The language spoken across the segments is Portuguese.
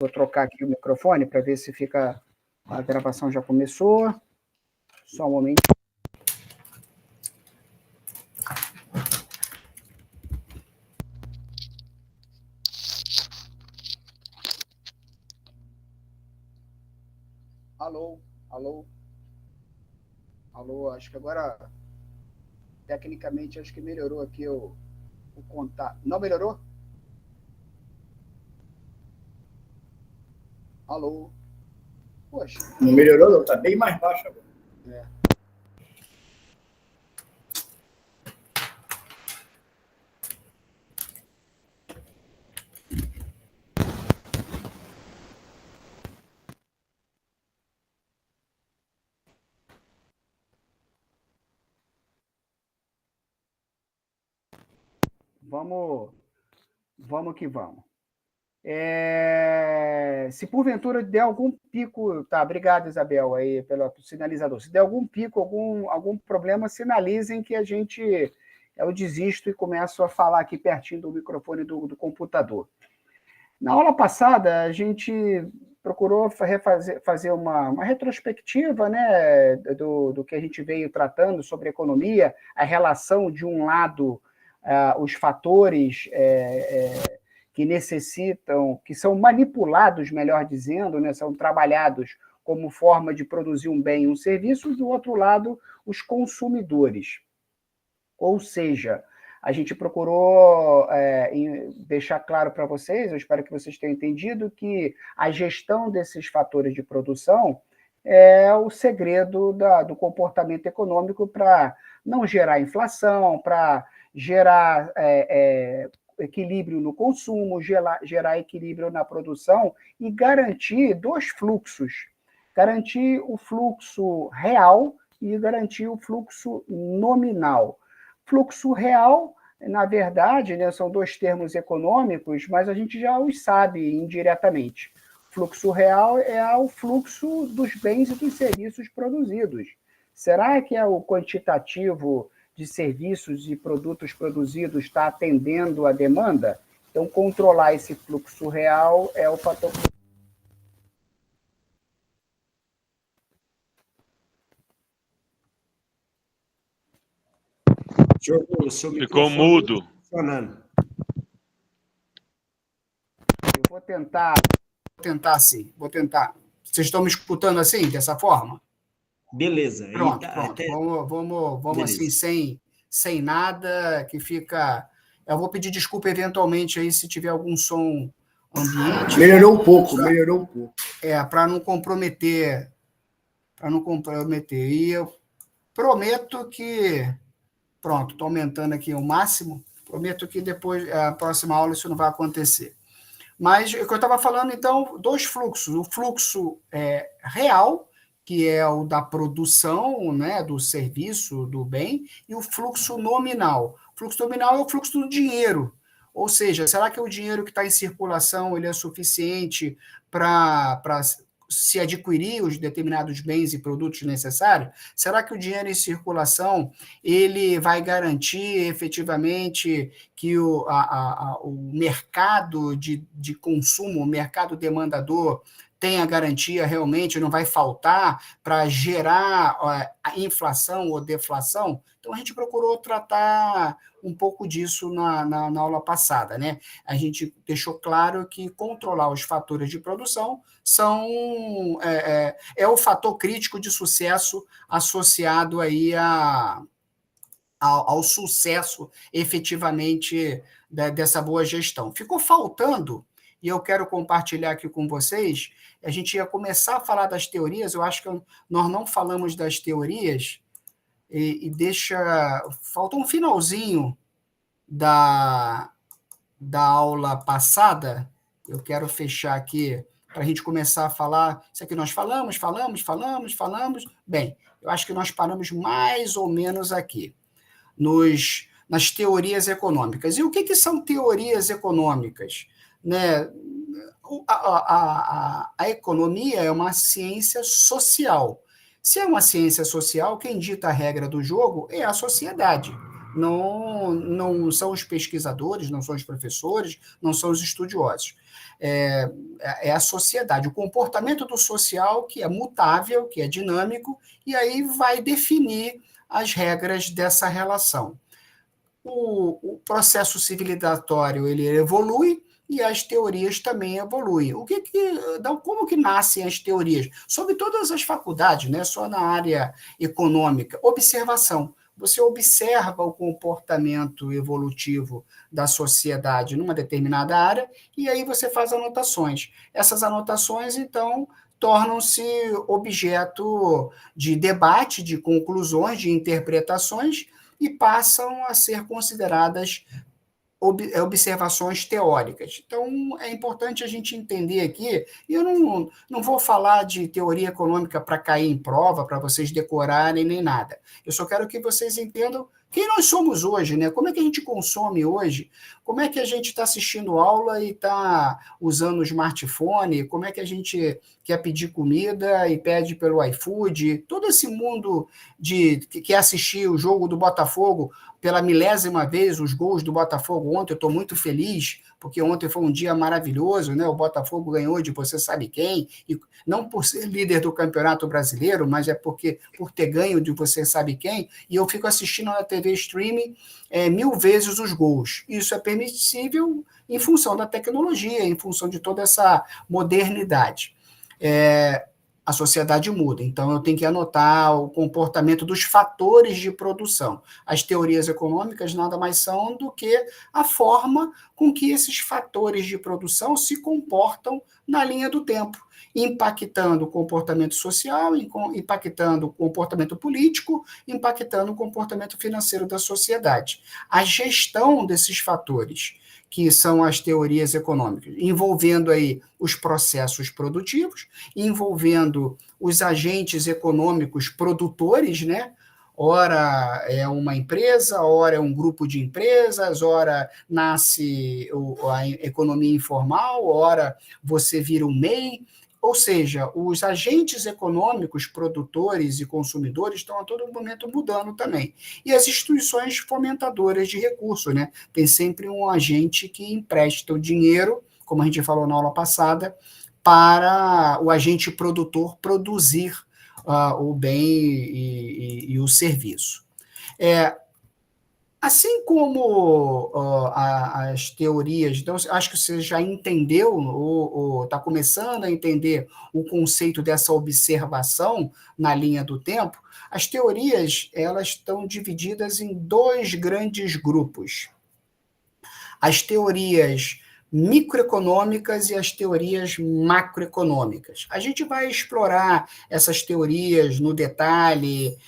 Vou trocar aqui o microfone para ver se fica... A gravação já começou. Só um momento. Alô, alô. Alô, acho que agora, tecnicamente, acho que melhorou aqui o contato. Não melhorou? Alô. Poxa. Não melhorou, não. Está bem mais baixo agora. É. Vamos que vamos. Se porventura der algum pico... Tá, obrigado, Isabel, aí, pelo sinalizador. Se der algum pico, algum problema, sinalizem que a gente... Eu desisto e começo a falar aqui pertinho do microfone do computador. Na aula passada, a gente procurou fazer uma retrospectiva, né, do que a gente veio tratando sobre economia, a relação, de um lado, os fatores que necessitam, que são manipulados, melhor dizendo, né, são trabalhados como forma de produzir um bem e um serviço, do outro lado, os consumidores. Ou seja, a gente procurou deixar claro para vocês, eu espero que vocês tenham entendido, que a gestão desses fatores de produção é o segredo do comportamento econômico para não gerar inflação, para gerar equilíbrio no consumo, gerar equilíbrio na produção e garantir dois fluxos. Garantir o fluxo real e garantir o fluxo nominal. Fluxo real, na verdade, né, são dois termos econômicos, mas a gente já os sabe indiretamente. Fluxo real é o fluxo dos bens e dos serviços produzidos. Será que o quantitativo de serviços e produtos produzidos está atendendo a demanda? Então, controlar esse fluxo real é o fator... Ficou mudo. Funcionando. Eu vou tentar assim. Vocês estão me escutando assim, dessa forma? Beleza. Pronto. Vamos Beleza. assim, sem nada, que fica... Eu vou pedir desculpa eventualmente aí se tiver algum som ambiente. Melhorou um pouco. Para não comprometer. E eu prometo que... Pronto, estou aumentando aqui o máximo. Prometo que depois, a próxima aula, isso não vai acontecer. Mas o que eu estava falando, então, dois fluxos. O fluxo real, que é o da produção, né, do serviço, do bem, e o fluxo nominal. O fluxo nominal é o fluxo do dinheiro. Ou seja, será que o dinheiro que está em circulação ele é suficiente para se adquirir os determinados bens e produtos necessários? Será que o dinheiro em circulação ele vai garantir efetivamente que o mercado de consumo, o mercado demandador, tenha garantia realmente, não vai faltar para gerar a inflação ou deflação? Então, a gente procurou tratar um pouco disso na aula passada, né? A gente deixou claro que controlar os fatores de produção é o fator crítico de sucesso associado aí ao sucesso, efetivamente, dessa boa gestão. Ficou faltando, e eu quero compartilhar aqui com vocês, a gente ia começar a falar das teorias, eu acho que nós não falamos das teorias, falta um finalzinho da aula passada, eu quero fechar aqui, para a gente começar a falar, isso aqui nós falamos, bem, eu acho que nós paramos mais ou menos aqui, nas teorias econômicas. E o que são teorias econômicas? Né? A economia é uma ciência social. Se é uma ciência social, quem dita a regra do jogo é a sociedade. não são os pesquisadores, não são os professores, não são os estudiosos. É a sociedade, o comportamento do social que é mutável, que é dinâmico, e aí vai definir as regras dessa relação. O processo civilizatório ele evolui e as teorias também evoluem. Como que nascem as teorias? Sobre todas as faculdades, não é só na área econômica. Observação. Você observa o comportamento evolutivo da sociedade numa determinada área e aí você faz anotações. Essas anotações, então, tornam-se objeto de debate, de conclusões, de interpretações e passam a ser consideradas observações teóricas. Então, é importante a gente entender aqui, e eu não vou falar de teoria econômica para cair em prova, para vocês decorarem, nem nada. Eu só quero que vocês entendam quem nós somos hoje, né? Como é que a gente consome hoje? Como é que a gente está assistindo aula e está usando o smartphone? Como é que a gente quer pedir comida e pede pelo iFood? Todo esse mundo que quer assistir o jogo do Botafogo pela milésima vez, os gols do Botafogo ontem, eu estou muito feliz, porque ontem foi um dia maravilhoso, né? O Botafogo ganhou de você sabe quem, e não por ser líder do Campeonato Brasileiro, mas é por ter ganho de você sabe quem, e eu fico assistindo na TV streaming 1000 vezes os gols. Isso é permissível em função da tecnologia, em função de toda essa modernidade. A sociedade muda, então eu tenho que anotar o comportamento dos fatores de produção. As teorias econômicas nada mais são do que a forma com que esses fatores de produção se comportam na linha do tempo, impactando o comportamento social, impactando o comportamento político, impactando o comportamento financeiro da sociedade. A gestão desses fatores, que são as teorias econômicas, envolvendo aí os processos produtivos, envolvendo os agentes econômicos produtores, né? Ora é uma empresa, ora é um grupo de empresas, ora nasce a economia informal, ora você vira um MEI, ou seja, os agentes econômicos, produtores e consumidores estão a todo momento mudando também. E as instituições fomentadoras de recursos, né? Tem sempre um agente que empresta o dinheiro, como a gente falou na aula passada, para o agente produtor produzir o bem e o serviço. Assim como as teorias, então, acho que você já entendeu, ou está começando a entender o conceito dessa observação na linha do tempo, as teorias elas estão divididas em 2 grandes grupos. As teorias microeconômicas e as teorias macroeconômicas. A gente vai explorar essas teorias no detalhe,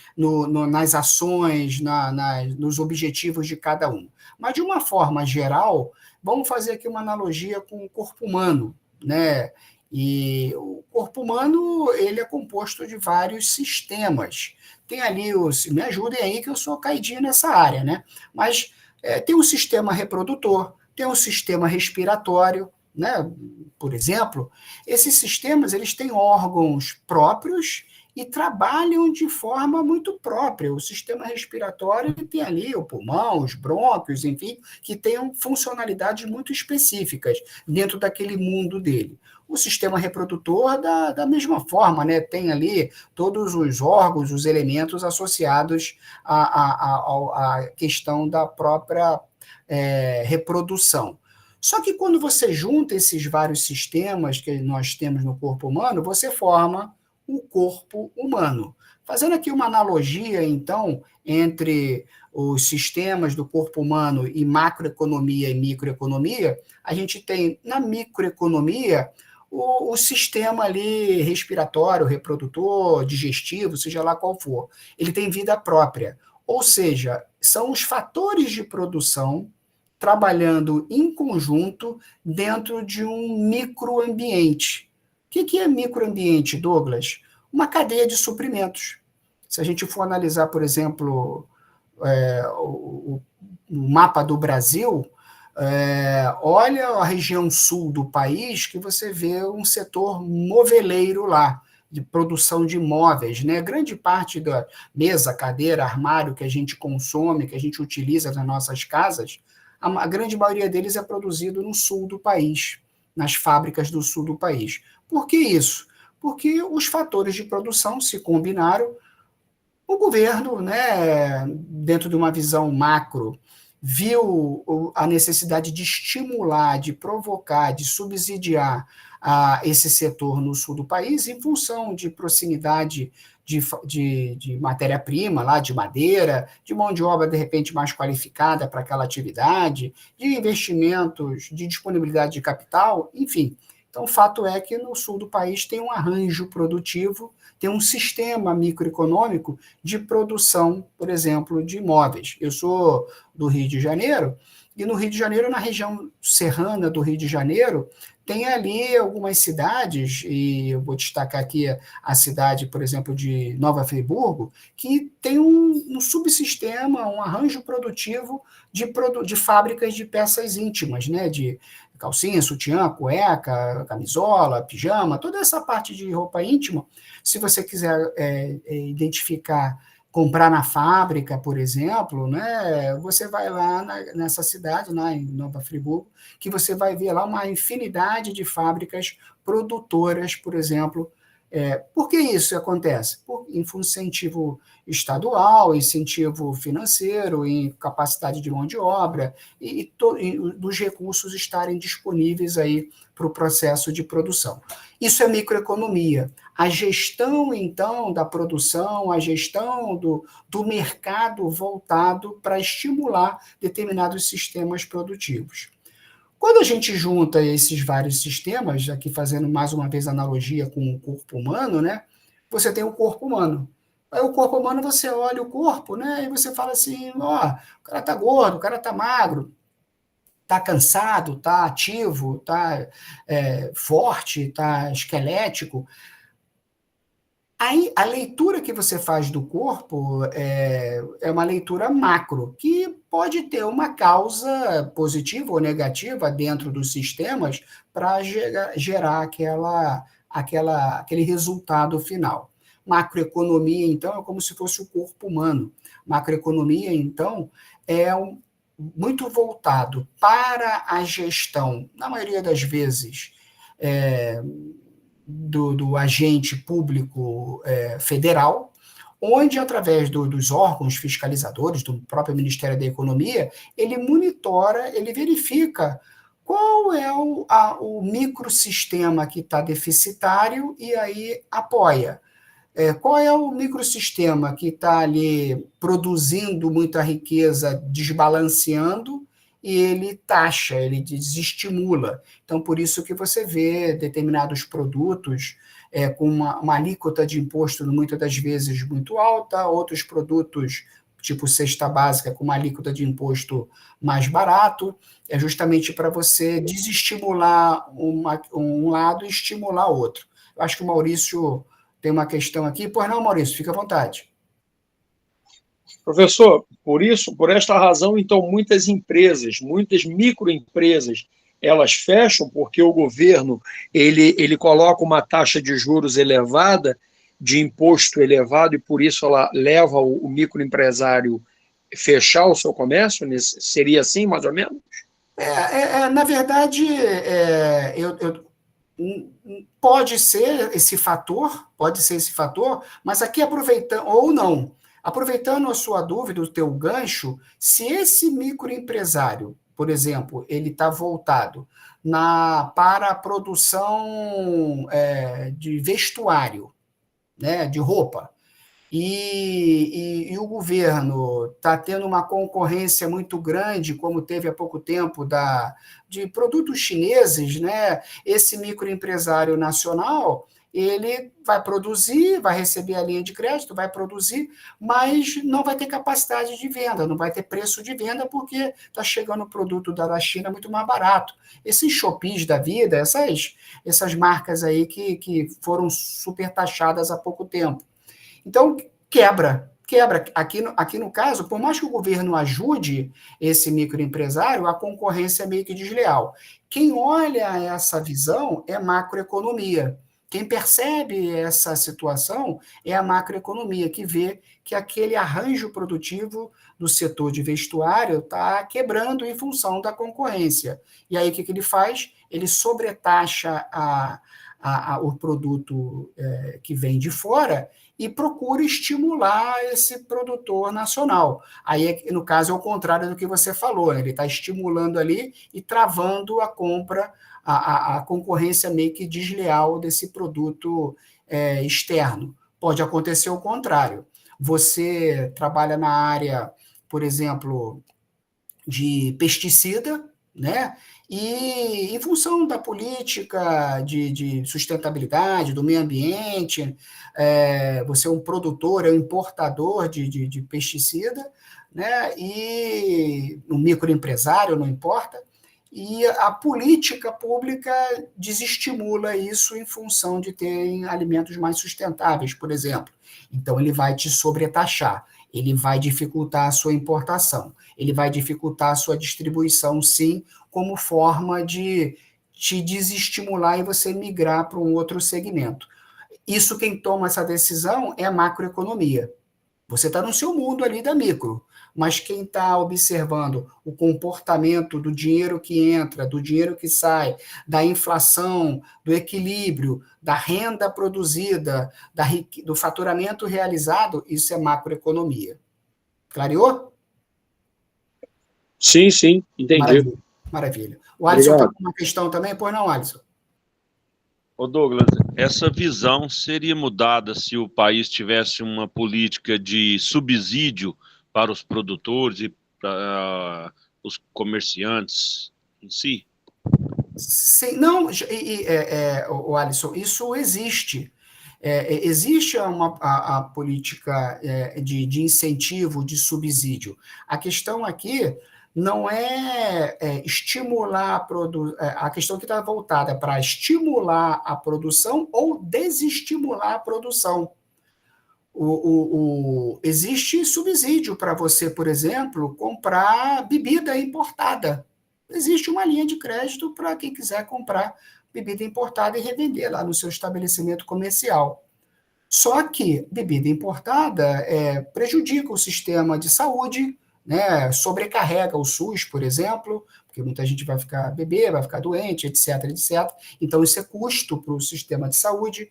nas ações, nos objetivos de cada um. Mas, de uma forma geral, vamos fazer aqui uma analogia com o corpo humano, né? E o corpo humano ele é composto de vários sistemas. Tem ali me ajudem aí que eu sou caidinho nessa área, né? Mas tem um sistema reprodutor, tem um sistema respiratório, né? Por exemplo, esses sistemas eles têm órgãos próprios e trabalham de forma muito própria. O sistema respiratório ele tem ali o pulmão, os brônquios, enfim, que têm funcionalidades muito específicas dentro daquele mundo dele. O sistema reprodutor, da mesma forma, né? Tem ali todos os órgãos, os elementos associados à questão da própria reprodução. Só que quando você junta esses vários sistemas que nós temos no corpo humano, você forma o corpo humano. Fazendo aqui uma analogia, então, entre os sistemas do corpo humano e macroeconomia e microeconomia, a gente tem na microeconomia o sistema ali respiratório, reprodutor, digestivo, seja lá qual for. Ele tem vida própria. Ou seja, são os fatores de produção trabalhando em conjunto dentro de um microambiente. O que é microambiente, Douglas? Uma cadeia de suprimentos. Se a gente for analisar, por exemplo, o mapa do Brasil, olha a região sul do país que você vê um setor moveleiro lá. de produção de móveis, né? Grande parte da mesa, cadeira, armário que a gente consome, que a gente utiliza nas nossas casas, a grande maioria deles é produzido no sul do país, nas fábricas do sul do país. Por que isso? Porque os fatores de produção se combinaram. O governo, né, dentro de uma visão macro, viu a necessidade de estimular, de provocar, de subsidiar esse setor no sul do país em função de proximidade de matéria-prima, lá, de madeira, de mão de obra, de repente, mais qualificada para aquela atividade, de investimentos, de disponibilidade de capital, enfim. Então, o fato é que no sul do país tem um arranjo produtivo, tem um sistema microeconômico de produção, por exemplo, de imóveis. Eu sou do Rio de Janeiro, e no Rio de Janeiro, na região serrana do Rio de Janeiro, tem ali algumas cidades, e eu vou destacar aqui a cidade, por exemplo, de Nova Friburgo, que tem um subsistema, um arranjo produtivo de fábricas de peças íntimas, né, de calcinha, sutiã, cueca, camisola, pijama, toda essa parte de roupa íntima. Se você quiser identificar, comprar na fábrica, por exemplo, né, você vai lá nessa cidade, lá em Nova Friburgo, que você vai ver lá uma infinidade de fábricas produtoras, por exemplo. Por que isso acontece? Por incentivo estadual, incentivo financeiro, em capacidade de mão de obra e dos recursos estarem disponíveis aí para o processo de produção. Isso é microeconomia. A gestão, então, da produção, a gestão do mercado voltado para estimular determinados sistemas produtivos. Quando a gente junta esses vários sistemas, aqui fazendo mais uma vez analogia com o corpo humano, né? Você tem o corpo humano. Aí o corpo humano, você olha o corpo, né? E você fala assim, ó, o cara tá gordo, o cara tá magro, tá cansado, tá ativo, tá forte, tá esquelético. Aí, a leitura que você faz do corpo é uma leitura macro, que pode ter uma causa positiva ou negativa dentro dos sistemas para gerar aquele resultado final. Macroeconomia, então, é como se fosse o corpo humano. Macroeconomia, então, muito voltado para a gestão, na maioria das vezes, do agente público federal, onde, através dos órgãos fiscalizadores, do próprio Ministério da Economia, ele monitora, ele verifica qual é o microsistema que está deficitário e aí apoia. Qual é o microsistema que está ali produzindo muita riqueza, desbalanceando, e ele taxa, ele desestimula. Então, por isso que você vê determinados produtos com uma alíquota de imposto, muitas das vezes, muito alta, outros produtos, tipo cesta básica, com uma alíquota de imposto mais barato, é justamente para você desestimular um lado e estimular outro. Eu acho que o Maurício tem uma questão aqui. Pois não, Maurício, fica à vontade. Professor, por esta razão, então, muitas empresas, muitas microempresas, elas fecham porque o governo ele coloca uma taxa de juros elevada, de imposto elevado, e por isso ela leva o microempresário a fechar o seu comércio? Seria assim, mais ou menos? Na verdade, pode ser esse fator, mas aqui aproveitando, ou não, aproveitando a sua dúvida, o teu gancho, se esse microempresário, por exemplo, ele está voltado para a produção de vestuário, né, de roupa, e o governo está tendo uma concorrência muito grande, como teve há pouco tempo, de produtos chineses, né? Esse microempresário nacional, ele vai produzir, vai receber a linha de crédito, vai produzir, mas não vai ter capacidade de venda, não vai ter preço de venda, porque está chegando o produto da China muito mais barato. Esses Shopees da vida, essas marcas aí que foram super taxadas há pouco tempo. Então, quebra. Aqui no caso, por mais que o governo ajude esse microempresário, a concorrência é meio que desleal. Quem olha essa visão é macroeconomia. Quem percebe essa situação é a macroeconomia, que vê que aquele arranjo produtivo do setor de vestuário está quebrando em função da concorrência. E aí, o que ele faz? Ele sobretaxa o produto que vem de fora e procura estimular esse produtor nacional. Aí, no caso, é o contrário do que você falou, né? Ele está estimulando ali e travando a compra, a concorrência meio que desleal desse produto externo. Pode acontecer o contrário. Você trabalha na área, por exemplo, de pesticida, né? E em função da política de sustentabilidade, do meio ambiente, você é um produtor, é um importador de pesticida, né? E um microempresário, não importa, e a política pública desestimula isso em função de ter alimentos mais sustentáveis, por exemplo. Então, ele vai te sobretaxar, ele vai dificultar a sua importação, ele vai dificultar a sua distribuição, sim, como forma de te desestimular e você migrar para um outro segmento. Isso, quem toma essa decisão é a macroeconomia. Você está no seu mundo ali da micro, mas quem está observando o comportamento do dinheiro que entra, do dinheiro que sai, da inflação, do equilíbrio, da renda produzida, do faturamento realizado, isso é macroeconomia. Clareou? Sim, sim, entendi. Maravilha, maravilha. O Alisson está com uma questão também? Pois não, Alisson? Ô Douglas, essa visão seria mudada se o país tivesse uma política de subsídio para os produtores e para os comerciantes em si? Sim, não, o Alisson, isso existe. Existe a política de incentivo, de subsídio. A questão aqui não é estimular a questão que está voltada para estimular a produção ou desestimular a produção. Existe subsídio para você, por exemplo, comprar bebida importada. Existe uma linha de crédito para quem quiser comprar bebida importada e revender lá no seu estabelecimento comercial. Só que bebida importada prejudica o sistema de saúde, né? Sobrecarrega o SUS, por exemplo, porque muita gente vai beber, vai ficar doente, etc, etc. Então, isso é custo para o sistema de saúde.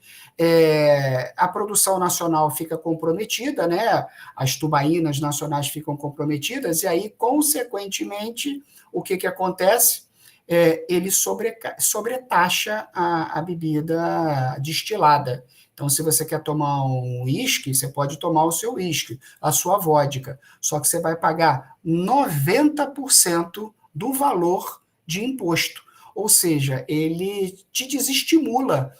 A produção nacional fica comprometida, né? As tubaínas nacionais ficam comprometidas, e aí, consequentemente, o que acontece? Ele sobretaxa a bebida destilada. Então, se você quer tomar um uísque, você pode tomar o seu uísque, a sua vodka, só que você vai pagar 90% do valor de imposto. Ou seja, ele te desestimula.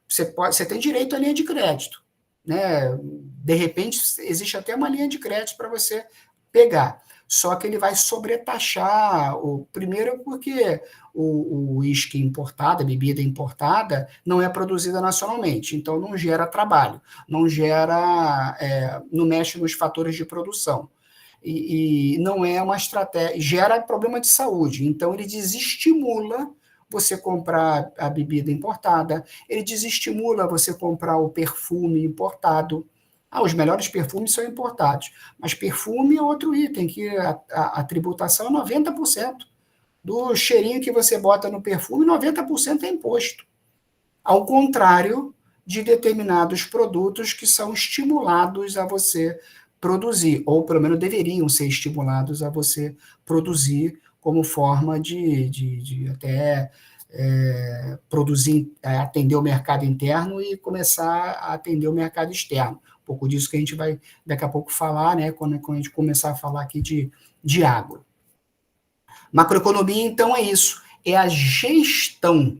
Você tem direito à linha de crédito, né? De repente, existe até uma linha de crédito para você pegar. Só que ele vai sobretaxar, primeiro porque o uísque importado, a bebida importada, não é produzida nacionalmente, então não gera trabalho, não mexe nos fatores de produção. E não é uma estratégia, gera problema de saúde, então ele desestimula você comprar a bebida importada, ele desestimula você comprar o perfume importado. Os melhores perfumes são importados, mas perfume é outro item, que a tributação é 90%. Do cheirinho que você bota no perfume, 90% é imposto. Ao contrário de determinados produtos que são estimulados a você produzir, ou pelo menos deveriam ser estimulados a você produzir como forma de até produzir, atender o mercado interno e começar a atender o mercado externo. Um pouco disso que a gente vai daqui a pouco falar, né, quando a gente começar a falar aqui de agro. Macroeconomia, então, é isso, é a gestão,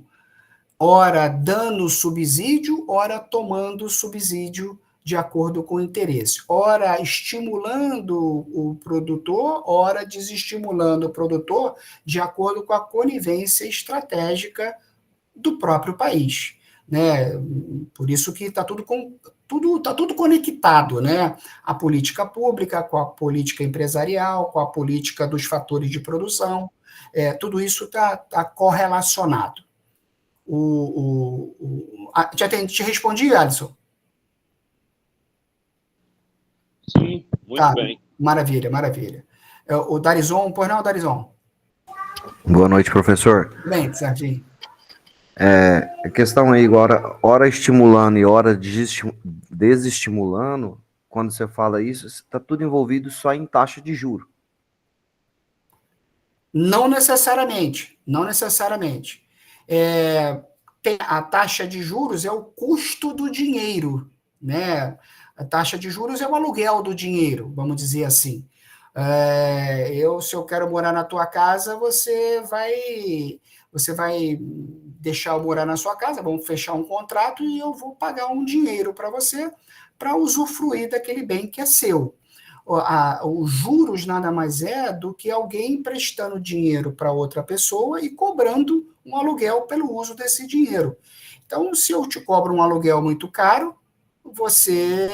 ora dando subsídio, ora tomando subsídio de acordo com o interesse, ora estimulando o produtor, ora desestimulando o produtor de acordo com a conivência estratégica do próprio país, né? Por isso que está tudo conectado, né? A política pública com a política empresarial, com a política dos fatores de produção, tudo isso está correlacionado. Te respondi, Alisson? Sim, muito bem. Maravilha, maravilha. O Darizon, pois não, Darizon? Boa noite, professor. Bem, Serginho. A questão aí agora, hora estimulando e hora desestimulando, quando você fala isso, está tudo envolvido só em taxa de juro. Não necessariamente, não necessariamente. A taxa de juros é o custo do dinheiro, né? A taxa de juros é o aluguel do dinheiro, vamos dizer assim. Se eu quero morar na tua casa, você vai deixar eu morar na sua casa, vamos fechar um contrato e eu vou pagar um dinheiro para você para usufruir daquele bem que é seu. Os juros nada mais é do que alguém emprestando dinheiro para outra pessoa e cobrando um aluguel pelo uso desse dinheiro. Então, se eu te cobro um aluguel muito caro, você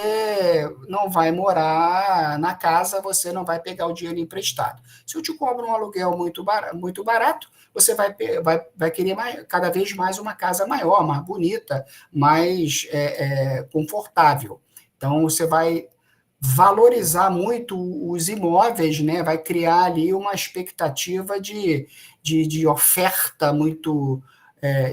não vai morar na casa, você não vai pegar o dinheiro emprestado. Se eu te cobro um aluguel muito barato, você vai querer cada vez mais uma casa maior, mais bonita, mais confortável. Então, você vai valorizar muito os imóveis, né? Vai criar ali uma expectativa de oferta muito,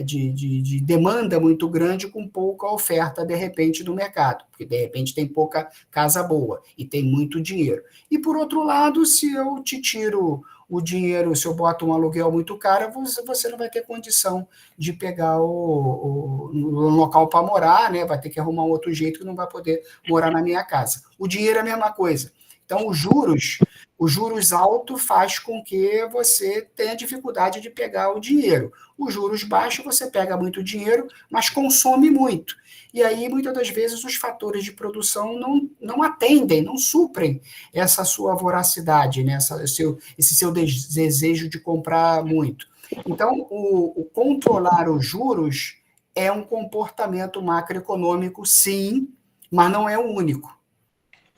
de demanda muito grande com pouca oferta, de repente, no mercado, porque, de repente, tem pouca casa boa e tem muito dinheiro. E, por outro lado, se eu te tiro o dinheiro, se eu boto um aluguel muito caro, você não vai ter condição de pegar o local para morar, né? Vai ter que arrumar um outro jeito que não vai poder morar na minha casa. O dinheiro é a mesma coisa. Então, os juros altos faz com que você tenha dificuldade de pegar o dinheiro. Os juros baixos, você pega muito dinheiro, mas consome muito. E aí, muitas das vezes, os fatores de produção não atendem, não suprem essa sua voracidade, né? Esse seu desejo de comprar muito. Então, o controlar os juros é um comportamento macroeconômico, sim, mas não é o único.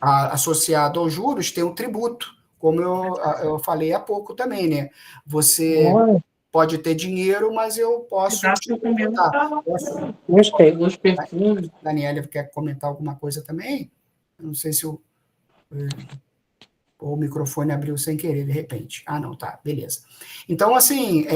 Associado aos juros tem um tributo, como eu falei há pouco também, né? Você pode ter dinheiro, mas eu posso te tributar. Gostei. Daniela quer comentar alguma coisa também? Eu não sei se o microfone abriu sem querer, de repente. Não, tá, beleza. Então, assim,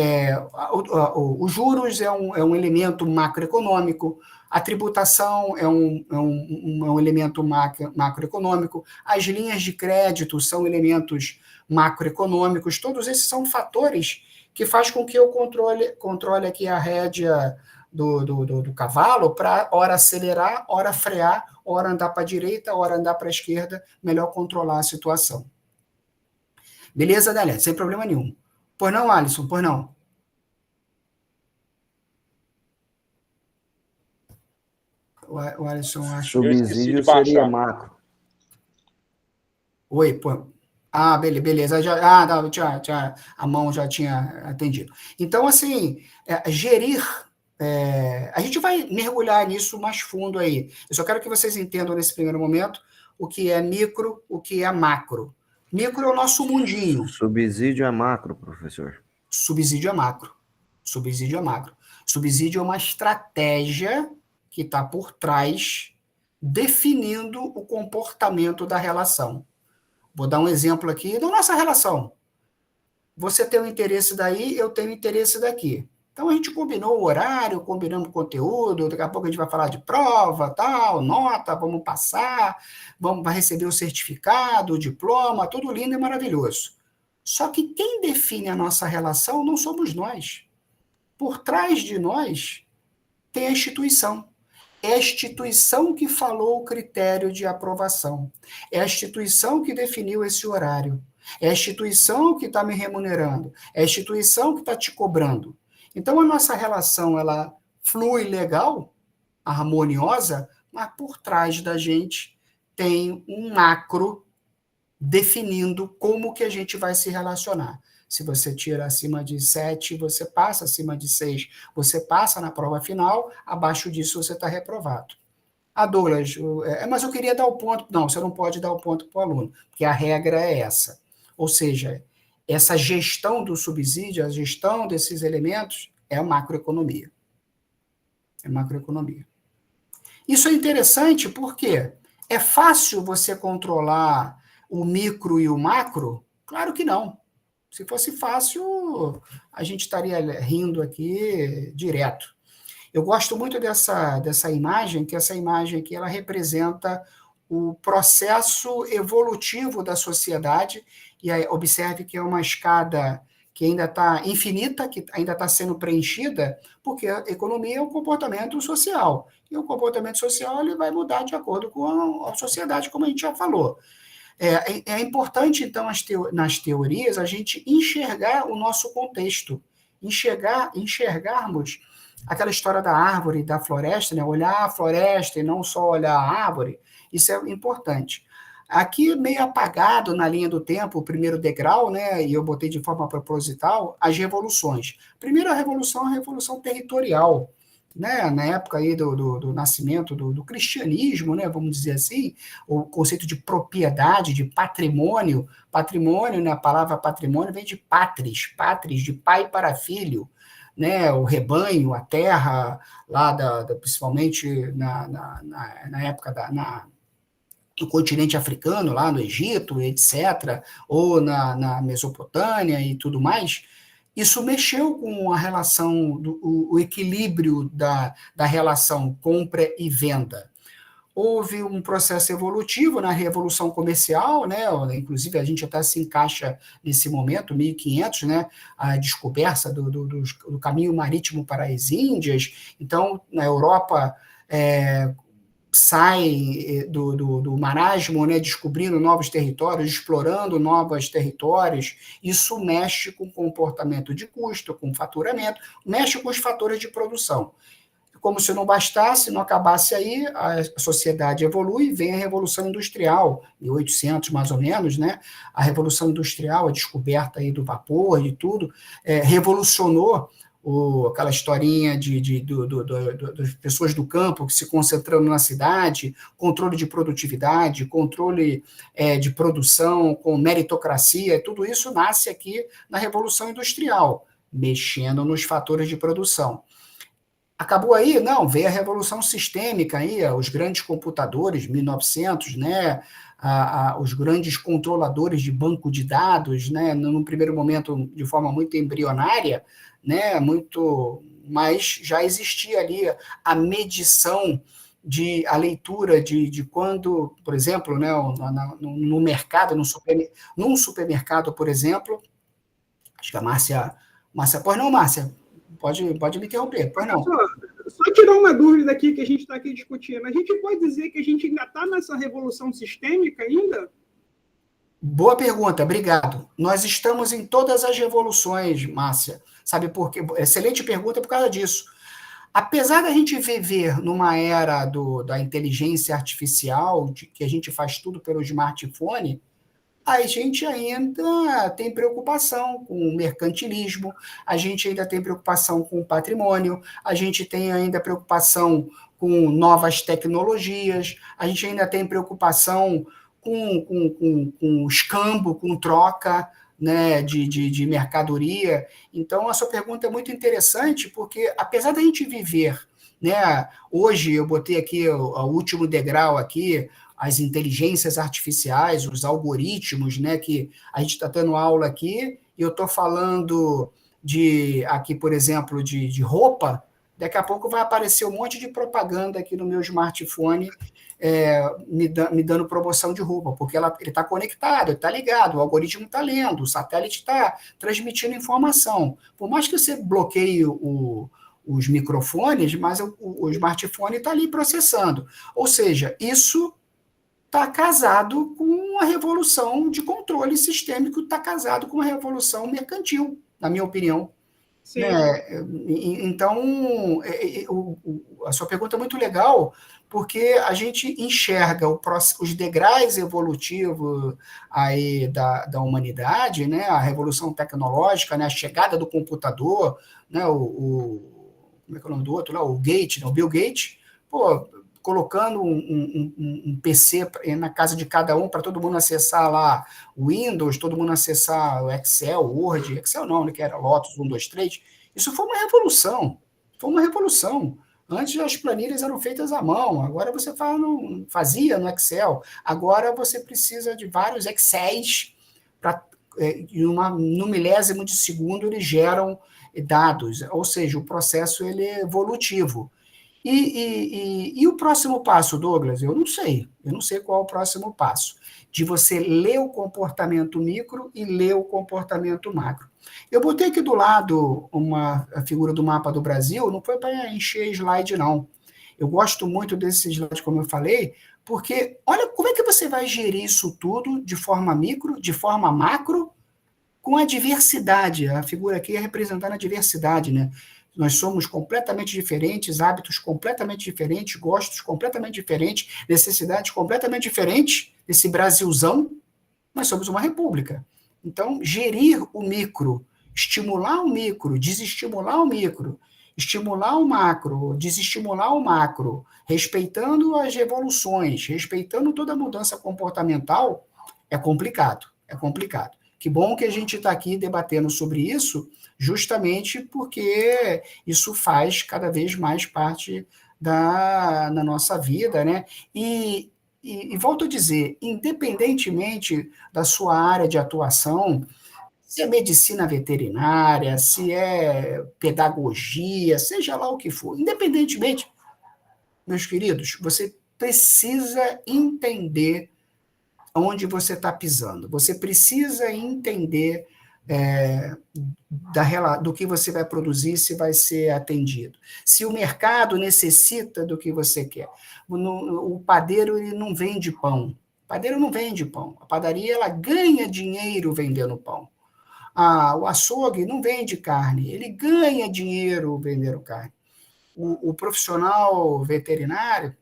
os juros é um elemento macroeconômico, a tributação é um elemento macroeconômico, as linhas de crédito são elementos macroeconômicos, todos esses são fatores que faz com que eu controle aqui a rédea do cavalo para hora acelerar, hora frear, hora andar para a direita, hora andar para a esquerda, melhor controlar a situação. Beleza, Daniela? Sem problema nenhum. Pois não, Alisson? Pois não? O Alisson acha... Subsídio seria macro. Oi, pô. Beleza. A mão já tinha atendido. Então, assim, gerir... a gente vai mergulhar nisso mais fundo aí. Eu só quero que vocês entendam nesse primeiro momento o que é micro, o que é macro. Micro é o nosso mundinho. Subsídio é macro, professor. Subsídio é macro. Subsídio é macro. Subsídio é uma estratégia que está por trás definindo o comportamento da relação. Vou dar um exemplo aqui da nossa relação. Você tem um interesse daí, eu tenho interesse daqui. Então, a gente combinou o horário, combinamos o conteúdo, daqui a pouco a gente vai falar de prova, tal, nota, vamos passar, vai receber o certificado, o diploma, tudo lindo e maravilhoso. Só que quem define a nossa relação não somos nós. Por trás de nós tem a instituição. É a instituição que falou o critério de aprovação. É a instituição que definiu esse horário. É a instituição que está me remunerando. É a instituição que está te cobrando. Então, a nossa relação, ela flui legal, harmoniosa, mas por trás da gente tem um macro definindo como que a gente vai se relacionar. Se você tira acima de 7, você passa, acima de 6, você passa na prova final, abaixo disso você está reprovado. Douglas, mas eu queria dar o ponto. Não, você não pode dar o ponto para o aluno, porque a regra é essa. Ou seja, essa gestão do subsídio, a gestão desses elementos, é a macroeconomia. É macroeconomia. Isso é interessante porque é fácil você controlar o micro e o macro? Claro que não. Se fosse fácil, a gente estaria rindo aqui direto. Eu gosto muito dessa imagem, que essa imagem aqui ela representa o processo evolutivo da sociedade, e aí observe que é uma escada que ainda está infinita, que ainda está sendo preenchida, porque a economia é um comportamento social, e o comportamento social ele vai mudar de acordo com a sociedade, como a gente já falou. É importante, então, nas teorias, a gente enxergar o nosso contexto, enxergarmos aquela história da árvore, da floresta, né? Olhar a floresta e não só olhar a árvore, isso é importante. Aqui, meio apagado na linha do tempo, o primeiro degrau, né, e eu botei de forma proposital, as revoluções. Primeiro, a revolução territorial, né, na época aí do nascimento do cristianismo, né, vamos dizer assim, o conceito de propriedade, de patrimônio, né, a palavra patrimônio vem de patris, de pai para filho, né, o rebanho, a terra, lá principalmente na época no continente africano, lá no Egito, etc., ou na Mesopotâmia e tudo mais, isso mexeu com a relação, o equilíbrio da relação compra e venda. Houve um processo evolutivo na Revolução Comercial, né? Inclusive a gente até se encaixa nesse momento, 1500, né? A descoberta do caminho marítimo para as Índias. Então, na Europa, sai do marasmo, né, descobrindo novos territórios, explorando novos territórios. Isso mexe com o comportamento de custo, com o faturamento, mexe com os fatores de produção. Como se não bastasse, não acabasse aí, a sociedade evolui, vem a Revolução Industrial, em 1800 mais ou menos, né? A Revolução Industrial, a descoberta aí do vapor e tudo, revolucionou aquela historinha das pessoas do campo que se concentrando na cidade, controle de produtividade, controle de produção, com meritocracia, tudo isso nasce aqui na Revolução Industrial, mexendo nos fatores de produção. Acabou aí? Não, veio a revolução sistêmica aí, os grandes computadores, 1900, né? Os grandes controladores de banco de dados, né? Num primeiro momento de forma muito embrionária, né? Mas já existia ali a medição a leitura de quando, por exemplo, né, no mercado, num supermercado, por exemplo, acho que a Márcia, pois não, Márcia? Pode me interromper, pois não. Só tirar uma dúvida aqui que a gente está aqui discutindo. A gente pode dizer que a gente ainda está nessa revolução sistêmica ainda? Boa pergunta, obrigado. Nós estamos em todas as revoluções, Márcia. Sabe por quê? Excelente pergunta por causa disso. Apesar da gente viver numa era da inteligência artificial, que a gente faz tudo pelo smartphone, a gente ainda tem preocupação com o mercantilismo, a gente ainda tem preocupação com o patrimônio, a gente tem ainda preocupação com novas tecnologias, a gente ainda tem preocupação com escambo, com troca, né, de mercadoria. Então, a sua pergunta é muito interessante, porque apesar da gente viver, né, hoje eu botei aqui o último degrau aqui, as inteligências artificiais, os algoritmos, né, que a gente está tendo aula aqui, e eu estou falando aqui, por exemplo, de roupa, daqui a pouco vai aparecer um monte de propaganda aqui no meu smartphone, me dando promoção de roupa, porque ele está conectado, ele está ligado, o algoritmo está lendo, o satélite está transmitindo informação. Por mais que você bloqueie os microfones, mas o smartphone está ali processando. Ou seja, isso está casado com a revolução de controle sistêmico, está casado com a revolução mercantil, na minha opinião. Sim. Né? Então, a sua pergunta é muito legal, porque a gente enxerga os degraus evolutivos aí da humanidade, né? A revolução tecnológica, né? A chegada do computador, né? Como é que é o nome do outro lá? O Gates, né? O Bill Gates, colocando um PC na casa de cada um para todo mundo acessar lá o Windows, todo mundo acessar o Excel, o Word, Excel não, né, que era Lotus 1, 2, 3. Isso foi uma revolução. Antes as planilhas eram feitas à mão, agora você fazia no Excel, agora você precisa de vários Excels para no milésimo de segundo eles geram dados, ou seja, o processo ele é evolutivo. E o próximo passo, Douglas? Eu não sei qual é o próximo passo, de você ler o comportamento micro e ler o comportamento macro. Eu botei aqui do lado a figura do mapa do Brasil, não foi para encher slide, não. Eu gosto muito desse slide, como eu falei, porque olha como é que você vai gerir isso tudo de forma micro, de forma macro, com a diversidade. A figura aqui é representando a diversidade, né? Nós somos completamente diferentes, hábitos completamente diferentes, gostos completamente diferentes, necessidades completamente diferentes, esse Brasilzão, nós somos uma república. Então, gerir o micro, estimular o micro, desestimular o micro, estimular o macro, desestimular o macro, respeitando as evoluções, respeitando toda a mudança comportamental, é complicado, é complicado. Que bom que a gente está aqui debatendo sobre isso, justamente porque isso faz cada vez mais parte da nossa vida, né? E volto a dizer, independentemente da sua área de atuação, se é medicina veterinária, se é pedagogia, seja lá o que for, independentemente, meus queridos, você precisa entender onde você está pisando. Você precisa entender do que você vai produzir, se vai ser atendido. Se o mercado necessita do que você quer. O padeiro ele não vende pão. O padeiro não vende pão. A padaria ela ganha dinheiro vendendo pão. O açougue não vende carne. Ele ganha dinheiro vendendo carne. O profissional veterinário,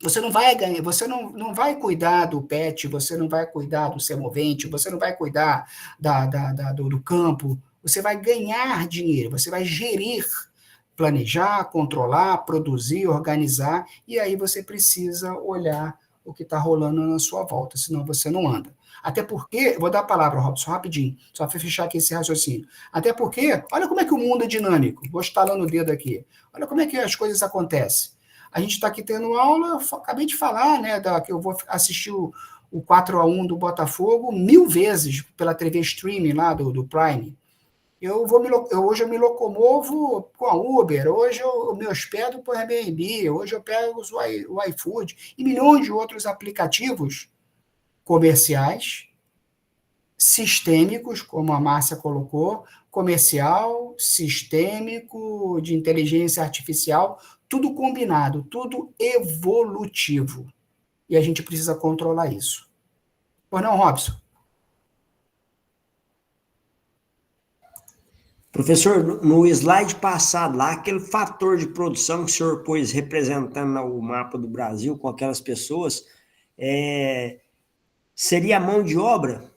você não vai ganhar, você não vai cuidar do pet, você não vai cuidar do semovente, você não vai cuidar do campo, você vai ganhar dinheiro, você vai gerir, planejar, controlar, produzir, organizar, e aí você precisa olhar o que está rolando na sua volta, senão você não anda. Até porque, vou dar a palavra, Robson, rapidinho, só para fechar aqui esse raciocínio. Até porque, olha como é que o mundo é dinâmico, vou estalando o dedo aqui, olha como é que as coisas acontecem. A gente está aqui tendo aula, acabei de falar, né, que eu vou assistir o 4-1 do Botafogo 1000 vezes pela TV Streaming lá do Prime. Hoje eu me locomovo com a Uber, hoje eu me hospedo por Airbnb, hoje eu pego o iFood e milhões de outros aplicativos comerciais, sistêmicos, como a Márcia colocou, comercial, sistêmico, de inteligência artificial, tudo combinado, tudo evolutivo. E a gente precisa controlar isso. Pois não, Robson? Professor, no slide passado lá, aquele fator de produção que o senhor pôs representando o mapa do Brasil com aquelas pessoas, seria a mão de obra?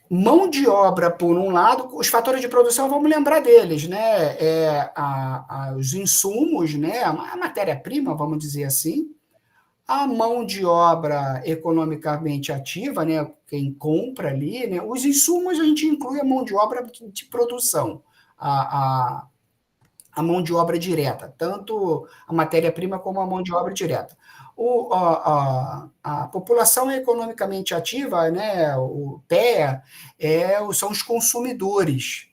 Mão de obra, por um lado, os fatores de produção, vamos lembrar deles, né? Os insumos, né? A matéria-prima, vamos dizer assim, a mão de obra economicamente ativa, né? Quem compra ali, né? Os insumos a gente inclui a mão de obra de produção, a mão de obra direta, tanto a matéria-prima como a mão de obra direta. A população economicamente ativa, né, o PEA, são os consumidores.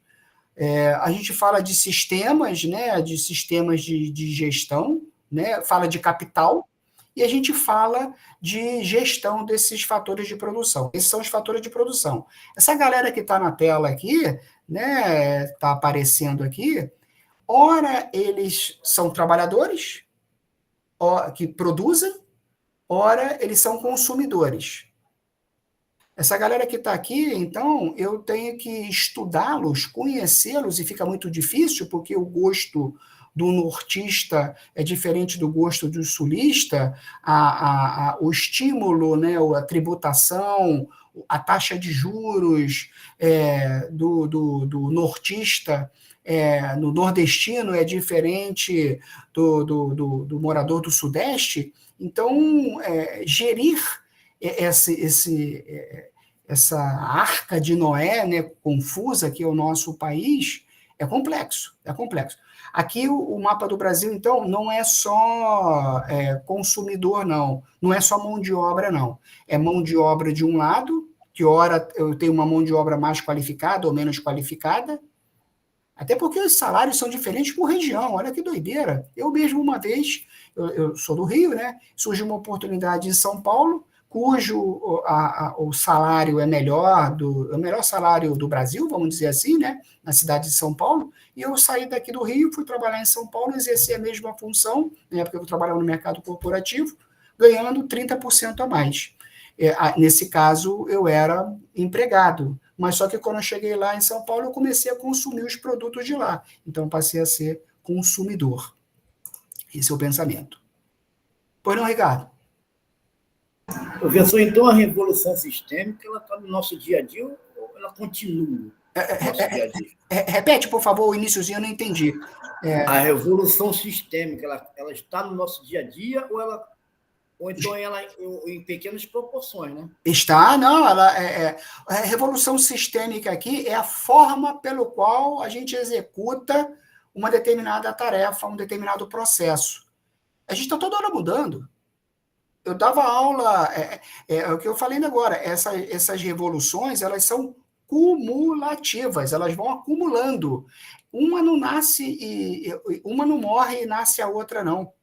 A gente fala de sistemas, né, de sistemas de gestão, né, fala de capital, e a gente fala de gestão desses fatores de produção. Esses são os fatores de produção. Essa galera que está na tela aqui, né, está aparecendo aqui, ora eles são trabalhadores, que produzem, ora eles são consumidores. Essa galera que está aqui, então, eu tenho que estudá-los, conhecê-los, e fica muito difícil, porque o gosto do nortista é diferente do gosto do sulista, o estímulo, né, a tributação, a taxa de juros do nortista, no nordestino é diferente do morador do sudeste. Então, gerir essa arca de Noé, né, confusa que é o nosso país, É complexo, é complexo. Aqui o mapa do Brasil, então, não é só consumidor, não. Não é só mão de obra, não. É mão de obra de um lado, que ora eu tenho uma mão de obra mais qualificada ou menos qualificada, até porque os salários são diferentes por região, olha que doideira. Eu mesmo uma vez, eu sou do Rio, né? Surgiu uma oportunidade em São Paulo, cujo o salário é o melhor salário do Brasil, vamos dizer assim, né? Na cidade de São Paulo, e eu saí daqui do Rio, fui trabalhar em São Paulo, exerci a mesma função, na época eu trabalhava no mercado corporativo, ganhando 30% a mais. Nesse caso, eu era empregado, mas só que quando eu cheguei lá em São Paulo, eu comecei a consumir os produtos de lá. Então, passei a ser consumidor. Esse é o pensamento. Pois não, Ricardo? Professor, então a revolução sistêmica ela está no nosso dia a dia ou ela continua no nosso dia a dia? Repete, por favor, o iniciozinho, eu não entendi. A revolução sistêmica ela está no nosso dia a dia ou então ela em pequenas proporções, né? Está, não, a revolução sistêmica aqui é a forma pelo qual a gente executa uma determinada tarefa, um determinado processo. A gente está toda hora mudando. Eu dava aula, o que eu falei ainda agora, essas revoluções, elas são cumulativas, elas vão acumulando. Uma não nasce, uma não morre e nasce a outra, não.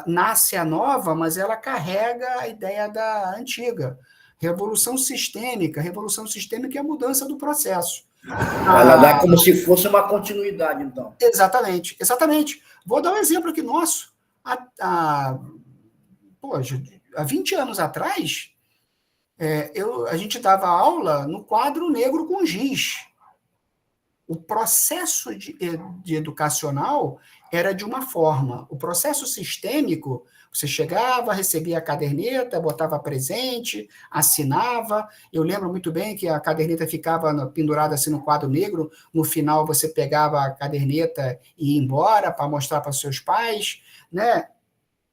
Nasce a nova, mas ela carrega a ideia da antiga. Revolução sistêmica é a mudança do processo. Ela dá como se fosse uma continuidade, então. Exatamente, exatamente. Vou dar um exemplo aqui nosso. Há 20 anos atrás, a gente dava aula no quadro negro com giz. O processo de educacional era de uma forma. O processo sistêmico, você chegava, recebia a caderneta, botava presente, assinava. Eu lembro muito bem que a caderneta ficava pendurada assim no quadro negro. No final, você pegava a caderneta e ia embora para mostrar para seus pais, né?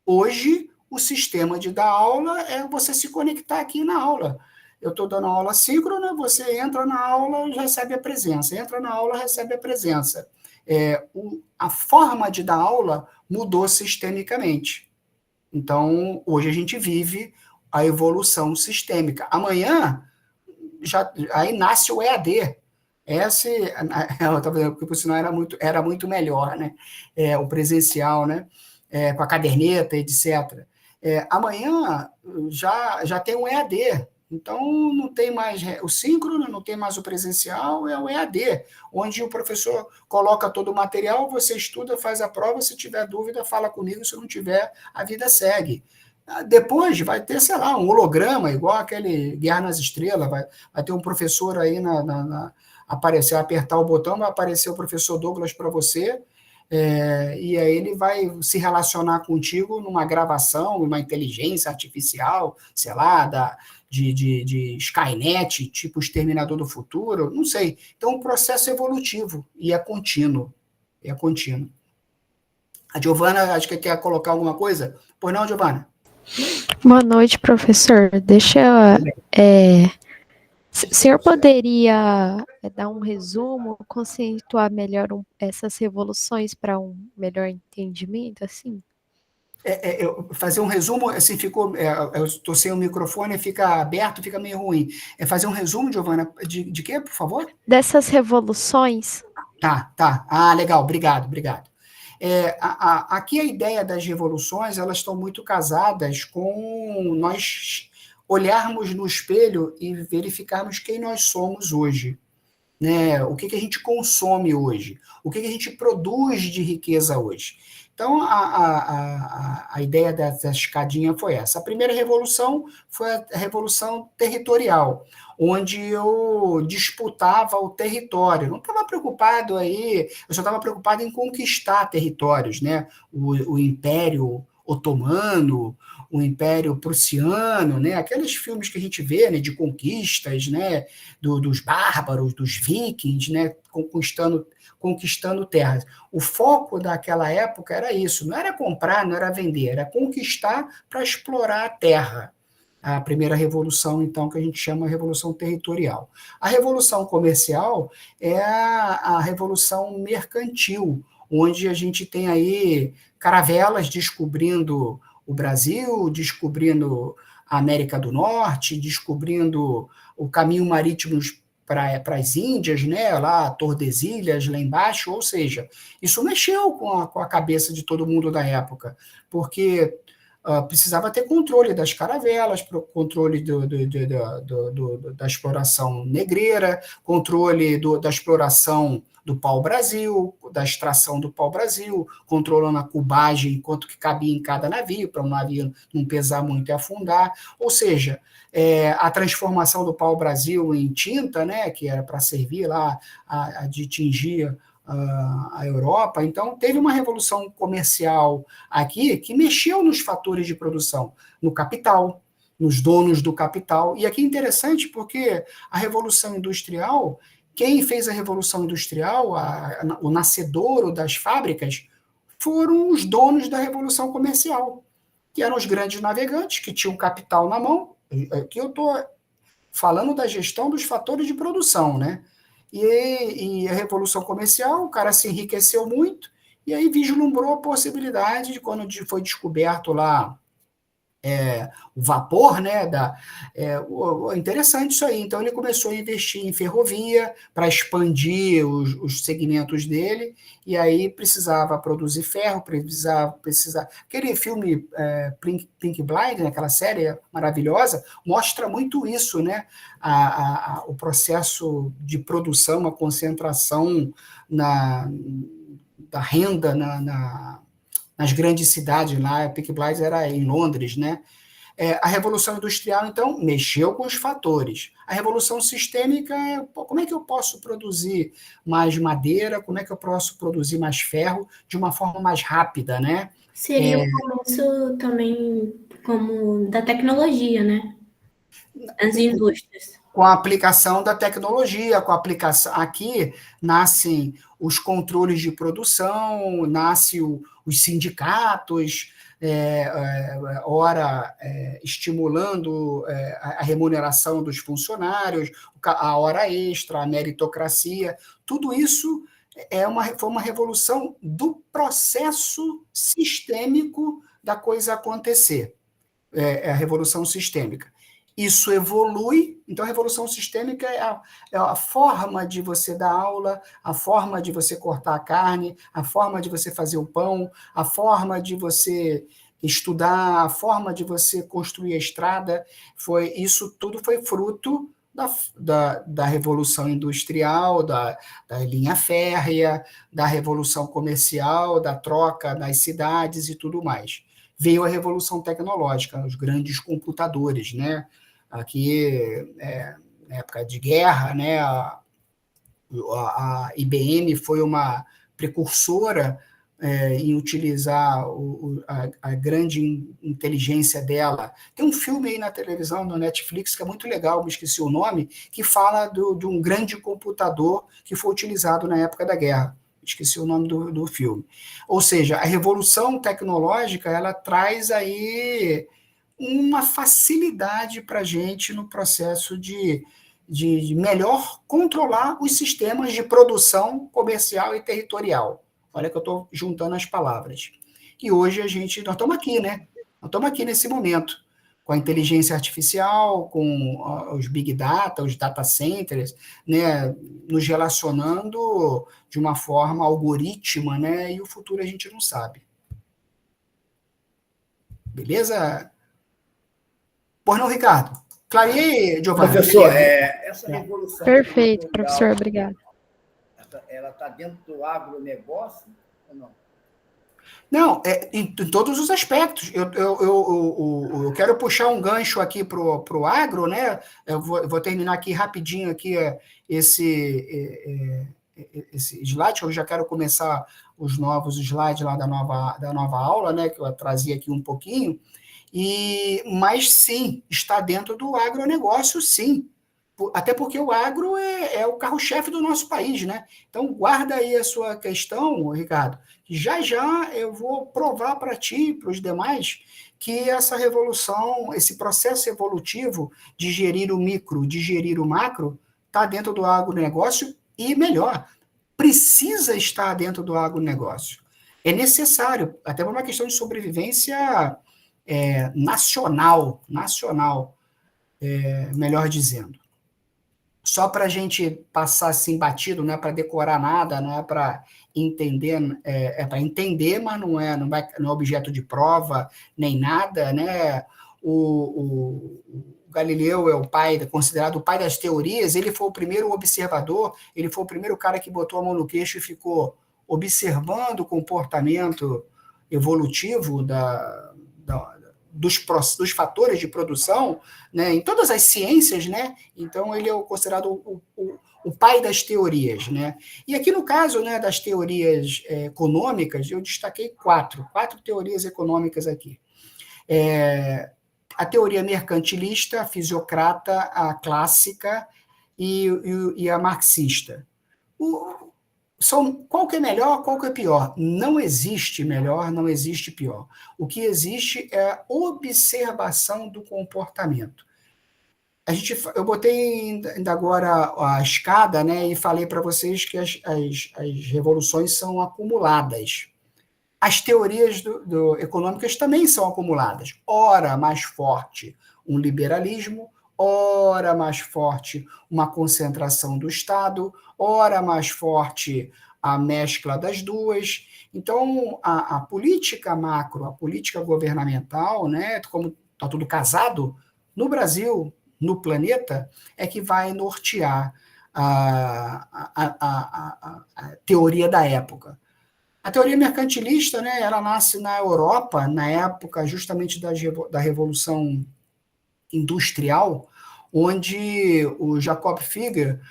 Hoje, o sistema de dar aula é você se conectar aqui na aula. Eu estou dando aula síncrona, você entra na aula e recebe a presença. Entra na aula, recebe a presença. A forma de dar aula mudou sistemicamente. Então, hoje a gente vive a evolução sistêmica. Amanhã, aí nasce o EAD. Porque por sinal era muito melhor, né? O presencial, né? Com a caderneta, etc. Amanhã já tem o EAD. Então, não tem mais o síncrono, não tem mais o presencial, é o EAD, onde o professor coloca todo o material, você estuda, faz a prova, se tiver dúvida, fala comigo, se não tiver, a vida segue. Depois vai ter, sei lá, um holograma, igual aquele Guerra nas Estrelas, vai ter um professor aí aparecer, apertar o botão, vai aparecer o professor Douglas para você, e aí ele vai se relacionar contigo numa gravação, uma inteligência artificial, sei lá, de Skynet, tipo Exterminador do Futuro, não sei. Então, um processo evolutivo, e é contínuo. A Giovana, acho que quer colocar alguma coisa? Pois não, Giovana? Boa noite, professor. O senhor poderia dar um resumo, conceituar melhor essas revoluções para um melhor entendimento, assim? Fazer um resumo, assim, eu estou sem o microfone, fica aberto, fica meio ruim. Fazer um resumo, Giovana, de quê, por favor? Dessas revoluções. Tá. Legal, obrigado. Aqui a ideia das revoluções, elas estão muito casadas com nós olharmos no espelho e verificarmos quem nós somos hoje. Né? O que a gente consome hoje? O que a gente produz de riqueza hoje? Então, a ideia dessa escadinha foi essa. A primeira revolução foi a revolução territorial, onde eu disputava o território. Não estava preocupado aí, eu só estava preocupado em conquistar territórios, né? O Império Otomano, o Império Prussiano, né? Aqueles filmes que a gente vê, né, de conquistas, né, dos bárbaros, dos vikings, né, conquistando terras. O foco daquela época era isso, não era comprar, não era vender, era conquistar para explorar a terra. a primeira revolução, então, que a gente chama de revolução territorial. A revolução comercial é a revolução mercantil, onde a gente tem aí caravelas descobrindo o Brasil, descobrindo a América do Norte, descobrindo o caminho marítimo para as Índias, né, lá, Tordesilhas, lá embaixo, ou seja, isso mexeu com a cabeça de todo mundo da época, porque precisava ter controle das caravelas, controle da exploração negreira, controle da exploração do pau-brasil, da extração do pau-brasil, controlando a cubagem, quanto que cabia em cada navio, para o navio não pesar muito e afundar, ou seja, a transformação do pau-brasil em tinta, né, que era para servir lá de tingir a Europa. Então, teve uma revolução comercial aqui que mexeu nos fatores de produção, no capital, nos donos do capital. E aqui é interessante porque a Revolução Industrial, quem fez a Revolução Industrial, o nascedouro das fábricas, foram os donos da Revolução Comercial, que eram os grandes navegantes, que tinham capital na mão. Aqui eu estou falando da gestão dos fatores de produção, né? E a Revolução Comercial, o cara se enriqueceu muito, e aí vislumbrou a possibilidade de, quando foi descoberto lá o vapor, né? Interessante isso aí. Então, ele começou a investir em ferrovia para expandir os segmentos dele, e aí precisava produzir ferro, precisava. Aquele filme Pink Blind, né, aquela série maravilhosa, mostra muito isso, né? O processo de produção, a concentração da renda nas grandes cidades lá. Pink Blinders era em Londres, né? A Revolução Industrial, então, mexeu com os fatores. A Revolução Sistêmica como é que eu posso produzir mais madeira, como é que eu posso produzir mais ferro de uma forma mais rápida, né? Seria o começo também como da tecnologia, né? As indústrias. Com a aplicação da tecnologia, com a aplicação... Aqui nascem os controles de produção, nascem os sindicatos, estimulando a remuneração dos funcionários, a hora extra, a meritocracia, tudo isso foi uma revolução do processo sistêmico da coisa acontecer, a revolução sistêmica. Isso evolui, então a revolução sistêmica é a forma de você dar aula, a forma de você cortar a carne, a forma de você fazer o pão, a forma de você estudar, a forma de você construir a estrada. Isso tudo foi fruto da Revolução Industrial, da linha férrea, da Revolução Comercial, da troca das cidades e tudo mais. Veio a Revolução Tecnológica, os grandes computadores, né? Aqui, na época de guerra, né, a IBM foi uma precursora em utilizar a grande inteligência dela. Tem um filme aí na televisão, no Netflix, que é muito legal, me esqueci o nome, que fala de um grande computador que foi utilizado na época da guerra. Esqueci o nome do filme. Ou seja, a revolução tecnológica, ela traz aí uma facilidade para a gente no processo de melhor controlar os sistemas de produção comercial e territorial. Olha que eu estou juntando as palavras. E hoje nós estamos aqui, né? Nós estamos aqui nesse momento, com a inteligência artificial, com os big data, os data centers, né? Nos relacionando de uma forma algorítmica, né? E o futuro a gente não sabe. Beleza? Pois não, Ricardo? Clareei, Giovanni. Professor, essa revolução... Perfeito, professor, obrigado. Ela está dentro do agronegócio ou não? Não, em todos os aspectos. Eu quero puxar um gancho aqui para o agro, né? Eu vou terminar aqui rapidinho aqui esse slide, eu já quero começar os novos slides lá da nova aula, né? Que eu trazia aqui um pouquinho. Mas sim, está dentro do agronegócio, sim. Até porque o agro é o carro-chefe do nosso país, né? Então, guarda aí a sua questão, Ricardo. Já já eu vou provar para ti e para os demais que essa revolução, esse processo evolutivo de gerir o micro, de gerir o macro, está dentro do agronegócio e, melhor, precisa estar dentro do agronegócio. É necessário, até por uma questão de sobrevivência nacional, melhor dizendo. Só para a gente passar assim batido, não é para decorar nada, não é para entender, é para entender, mas não é objeto de prova, nem nada, né? O Galileu é o pai, considerado o pai das teorias, ele foi o primeiro observador, ele foi o primeiro cara que botou a mão no queixo e ficou observando o comportamento evolutivo dos fatores de produção, né, em todas as ciências, né? Então ele é considerado o pai das teorias, né? E aqui no caso, né, das teorias econômicas, eu destaquei quatro teorias econômicas aqui. A teoria mercantilista, a fisiocrata, a clássica e a marxista. Qual que é melhor, qual que é pior? Não existe melhor, não existe pior. O que existe é a observação do comportamento. Eu botei ainda agora a escada, né, e falei para vocês que as revoluções são acumuladas. As teorias econômicas também são acumuladas. Ora mais forte um liberalismo, ora mais forte uma concentração do Estado, ora mais forte a mescla das duas. Então, a política macro, a política governamental, né, como está tudo casado, no Brasil, no planeta, é que vai nortear a teoria da época. A teoria mercantilista, né, ela nasce na Europa, na época justamente da Revolução Industrial, onde o Jacob Figer,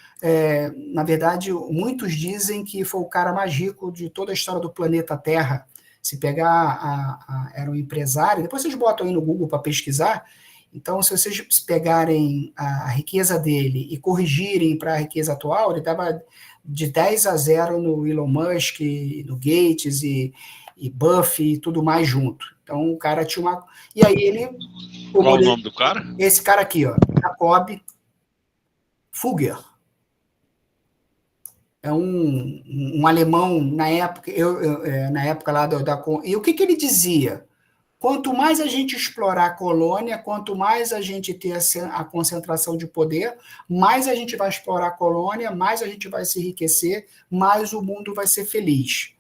na verdade, muitos dizem que foi o cara mais rico de toda a história do planeta Terra. Se pegar, era um empresário, depois vocês botam aí no Google para pesquisar. Então, se vocês pegarem a riqueza dele e corrigirem para a riqueza atual, ele estava de 10-0 no Elon Musk, no Gates e Buffett e tudo mais junto. Então, o cara tinha uma... E aí ele... Qual o nome do cara? Esse cara aqui, ó, Jacob Fugger. É um alemão, na época, na época lá e o que ele dizia? Quanto mais a gente explorar a colônia, quanto mais a gente ter a concentração de poder, mais a gente vai explorar a colônia, mais a gente vai se enriquecer, mais o mundo vai ser feliz.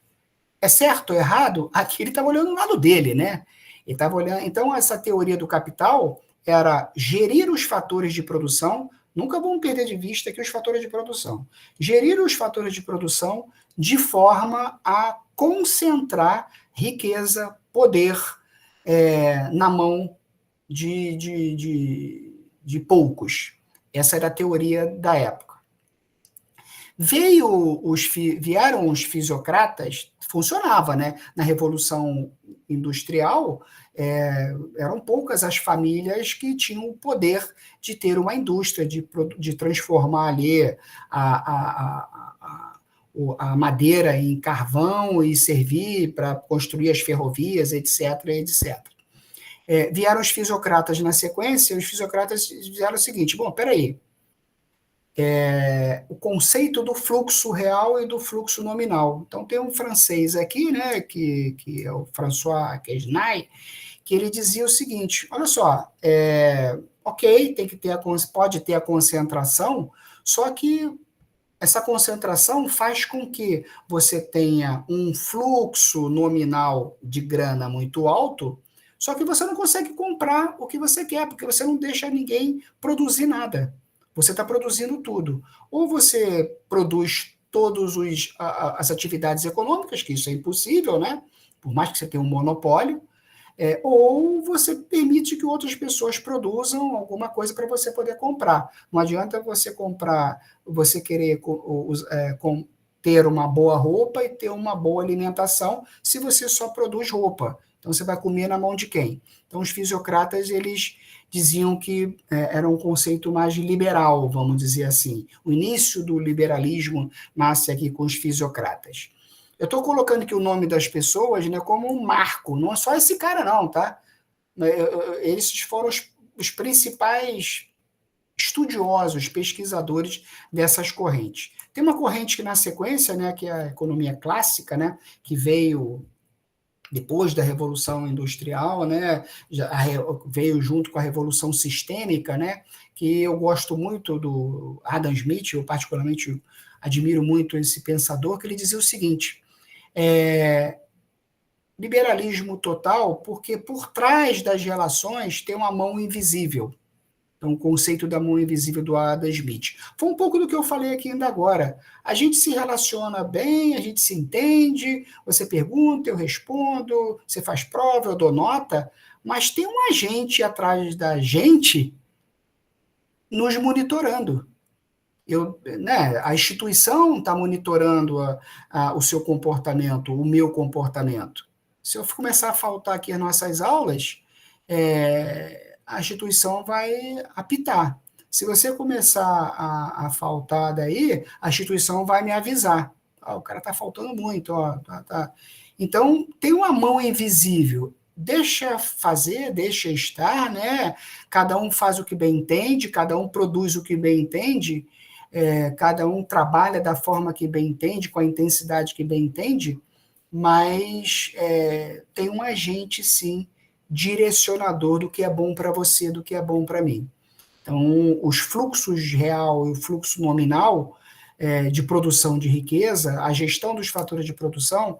É certo ou errado? Aqui ele estava olhando o lado dele, né? Ele estava olhando. Então, essa teoria do capital era gerir os fatores de produção, nunca vamos perder de vista aqui os fatores de produção. Gerir os fatores de produção de forma a concentrar riqueza, poder, na mão de poucos. Essa era a teoria da época. Vieram os fisiocratas, funcionava, né? Na Revolução Industrial, eram poucas as famílias que tinham o poder de ter uma indústria, de transformar ali a madeira em carvão e servir para construir as ferrovias, etc., etc. Vieram os fisiocratas na sequência, e os fisiocratas fizeram o seguinte, bom, peraí, o conceito do fluxo real e do fluxo nominal. Então, tem um francês aqui, né, que é o François Quesnay, que ele dizia o seguinte, olha só, ok, pode ter a concentração, só que essa concentração faz com que você tenha um fluxo nominal de grana muito alto, só que você não consegue comprar o que você quer, porque você não deixa ninguém produzir nada. Você está produzindo tudo. Ou você produz todas as atividades econômicas, que isso é impossível, né? Por mais que você tenha um monopólio, ou você permite que outras pessoas produzam alguma coisa para você poder comprar. Não adianta você comprar, você querer ter uma boa roupa e ter uma boa alimentação se você só produz roupa. Então, você vai comer na mão de quem? Então, os fisiocratas, eles diziam que era um conceito mais liberal, vamos dizer assim. O início do liberalismo nasce aqui com os fisiocratas. Eu estou colocando aqui o nome das pessoas, né, como um marco, não é só esse cara não, tá? Eles foram os principais estudiosos, pesquisadores dessas correntes. Tem uma corrente que na sequência, né, que é a economia clássica, né, que veio depois da Revolução Industrial, né, veio junto com a Revolução Sistêmica, né, que eu gosto muito do Adam Smith, eu particularmente admiro muito esse pensador, que ele dizia o seguinte, liberalismo total, porque por trás das relações tem uma mão invisível. Então, o conceito da mão invisível do Adam Smith. Foi um pouco do que eu falei aqui ainda agora. A gente se relaciona bem, a gente se entende, você pergunta, eu respondo, você faz prova, eu dou nota, mas tem um agente atrás da gente nos monitorando. A instituição está monitorando o seu comportamento, o meu comportamento. Se eu começar a faltar aqui as nossas aulas, a instituição vai apitar. Se você começar a faltar daí, a instituição vai me avisar. O cara está faltando muito. Tá. Então, tem uma mão invisível. Deixa fazer, deixa estar, né? Cada um faz o que bem entende, cada um produz o que bem entende, cada um trabalha da forma que bem entende, com a intensidade que bem entende, mas tem um agente, sim, direcionador do que é bom para você, do que é bom para mim. Então, os fluxos real e o fluxo nominal de produção de riqueza, a gestão dos fatores de produção,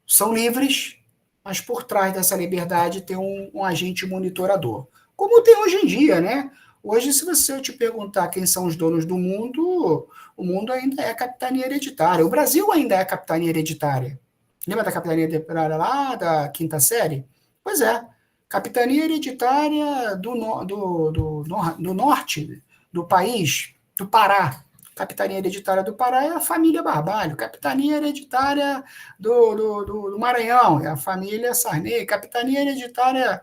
são livres, mas por trás dessa liberdade tem um agente monitorador. Como tem hoje em dia, né? Hoje, se eu te perguntar quem são os donos do mundo, o mundo ainda é capitania hereditária. O Brasil ainda é capitania hereditária. Lembra da capitania hereditária lá, da quinta série? Pois é. Capitania hereditária do norte do país, do Pará. Capitania hereditária do Pará é a família Barbalho. Capitania hereditária do Maranhão é a família Sarney. Capitania hereditária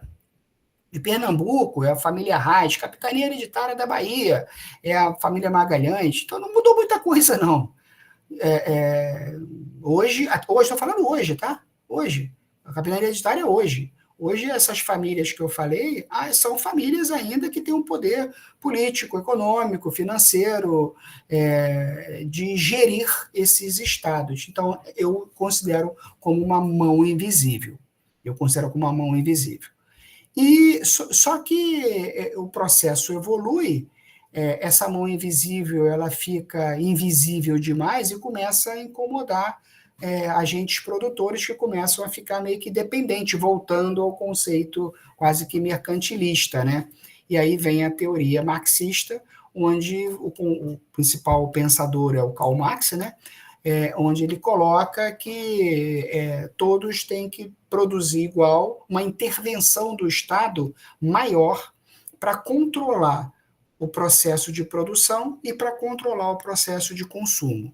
de Pernambuco é a família Reis. Capitania hereditária da Bahia é a família Magalhães. Então não mudou muita coisa, não. Hoje, estou falando hoje, tá? Hoje. A capitania hereditária é hoje. Hoje, essas famílias que eu falei, são famílias ainda que têm um poder político, econômico, financeiro, de gerir esses estados. Então, eu considero como uma mão invisível. E só que o processo evolui, essa mão invisível ela fica invisível demais e começa a incomodar agentes produtores que começam a ficar meio que dependentes, voltando ao conceito quase que mercantilista, né? E aí vem a teoria marxista, onde o principal pensador é o Karl Marx, né? Onde ele coloca que todos têm que produzir igual, uma intervenção do Estado maior para controlar o processo de produção e para controlar o processo de consumo.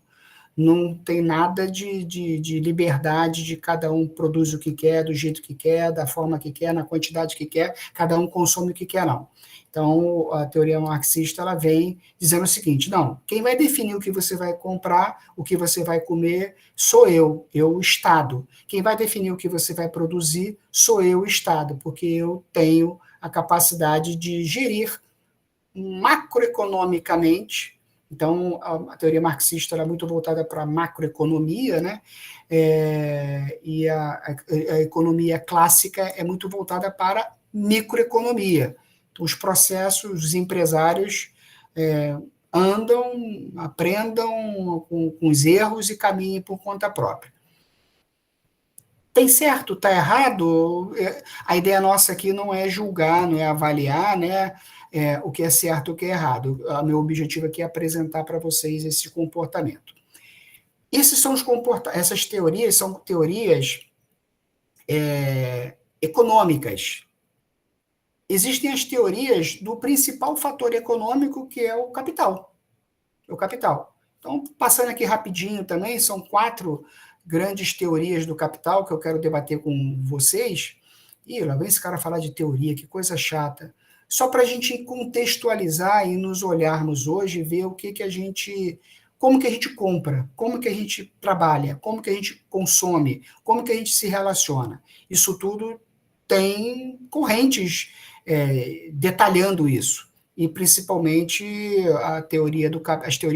Não tem nada de liberdade de cada um produz o que quer, do jeito que quer, da forma que quer, na quantidade que quer, cada um consome o que quer, não. Então, a teoria marxista ela vem dizendo o seguinte, não, quem vai definir o que você vai comprar, o que você vai comer, sou eu, o Estado. Quem vai definir o que você vai produzir, sou eu, o Estado, porque eu tenho a capacidade de gerir macroeconomicamente. Então, a teoria marxista era muito voltada para a macroeconomia, né? E a economia clássica é muito voltada para a microeconomia. Então, os processos, os empresários aprendam com os erros e caminhem por conta própria. Tem certo, está errado? A ideia nossa aqui não é julgar, não é avaliar, né? O que é certo e o que é errado. O meu objetivo aqui é apresentar para vocês esse comportamento. Essas teorias são teorias econômicas. Existem as teorias do principal fator econômico, que é o capital. Então, passando aqui rapidinho também, são 4 grandes teorias do capital que eu quero debater com vocês. Ih, lá vem esse cara falar de teoria, que coisa chata. Só para a gente contextualizar e nos olharmos hoje e ver o que a gente, como que a gente compra, como que a gente trabalha, como que a gente consome, como que a gente se relaciona. Isso tudo tem correntes detalhando isso, e principalmente as teorias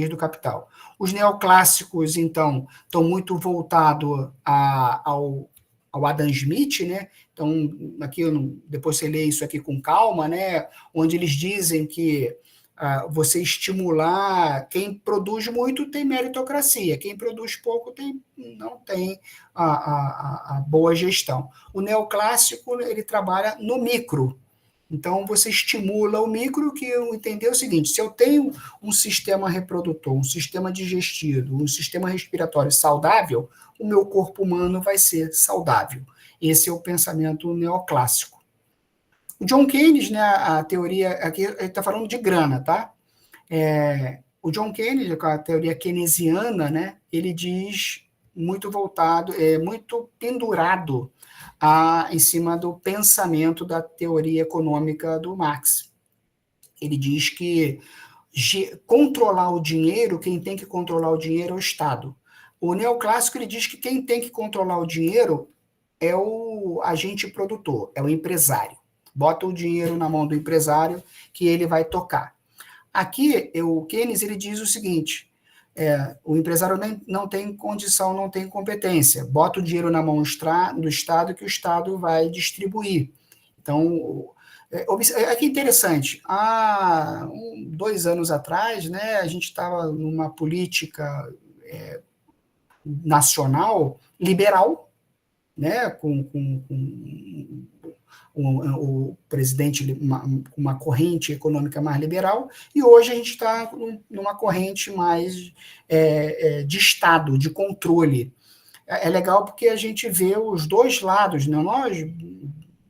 do capital. Os neoclássicos, então, estão muito voltados ao Adam Smith, né? Então, aqui depois você lê isso aqui com calma, né? Onde eles dizem que você estimular quem produz muito tem meritocracia, quem produz pouco não tem a boa gestão. O neoclássico, ele trabalha no micro. Então, você estimula o micro, que eu entender o seguinte: se eu tenho um sistema reprodutor, um sistema digestivo, um sistema respiratório saudável, o meu corpo humano vai ser saudável. Esse é o pensamento neoclássico. O John Keynes, né, a teoria, aqui ele está falando de grana, tá? O John Keynes, com a teoria keynesiana, né, ele diz muito voltado, muito pendurado em cima do pensamento da teoria econômica do Marx. Ele diz que controlar o dinheiro, quem tem que controlar o dinheiro é o Estado. O neoclássico, ele diz que quem tem que controlar o dinheiro é o agente produtor, é o empresário. Bota o dinheiro na mão do empresário que ele vai tocar. Aqui, o Keynes, ele diz o seguinte: o empresário não tem condição, não tem competência. Bota o dinheiro na mão do Estado, que o Estado vai distribuir. Então, que interessante. Há 2 anos atrás, né, a gente estava numa política nacional liberal, né, com o presidente uma corrente econômica mais liberal, e hoje a gente está numa corrente mais de Estado, de controle. É legal porque a gente vê os dois lados, né? Nós,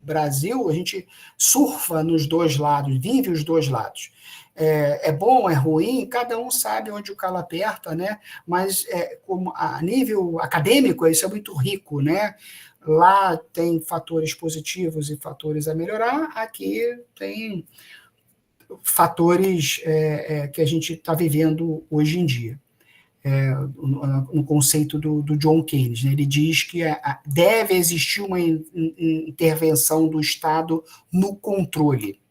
Brasil, a gente surfa nos dois lados, vive os dois lados. É bom, é ruim, cada um sabe onde o calo aperta, né? Mas como a nível acadêmico, isso é muito rico, né? Lá tem fatores positivos e fatores a melhorar, aqui tem fatores que a gente está vivendo hoje em dia. No conceito do John Keynes, né? Ele diz que deve existir uma intervenção do Estado no controle.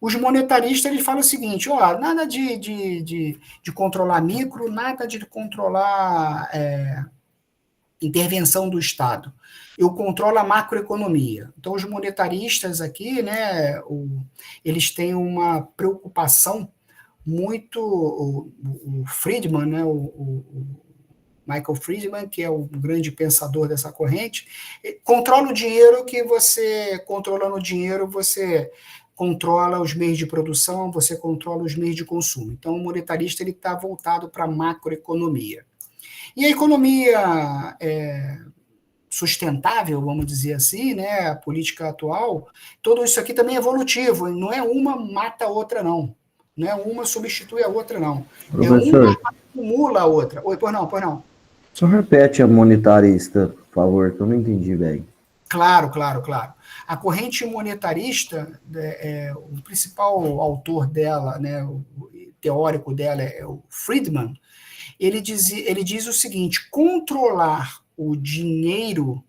Os monetaristas, eles falam o seguinte: nada de controlar micro, nada de controlar intervenção do Estado. Eu controlo a macroeconomia. Então, os monetaristas aqui, né, eles têm uma preocupação muito... O Friedman, né, o Michael Friedman, que é o grande pensador dessa corrente, controla o dinheiro, que você, controlando o dinheiro, você controla os meios de produção, você controla os meios de consumo. Então, o monetarista está voltado para a macroeconomia. E a economia sustentável, vamos dizer assim, né, a política atual, tudo isso aqui também é evolutivo, não é uma mata a outra, não. Não é uma substitui a outra, não. Professor, uma acumula a outra. Oi, pois não. Só repete a monetarista, por favor, que eu não entendi bem. Claro. A corrente monetarista, o principal autor dela, né, o teórico dela é o Friedman. Ele diz o seguinte: controlar o dinheiro,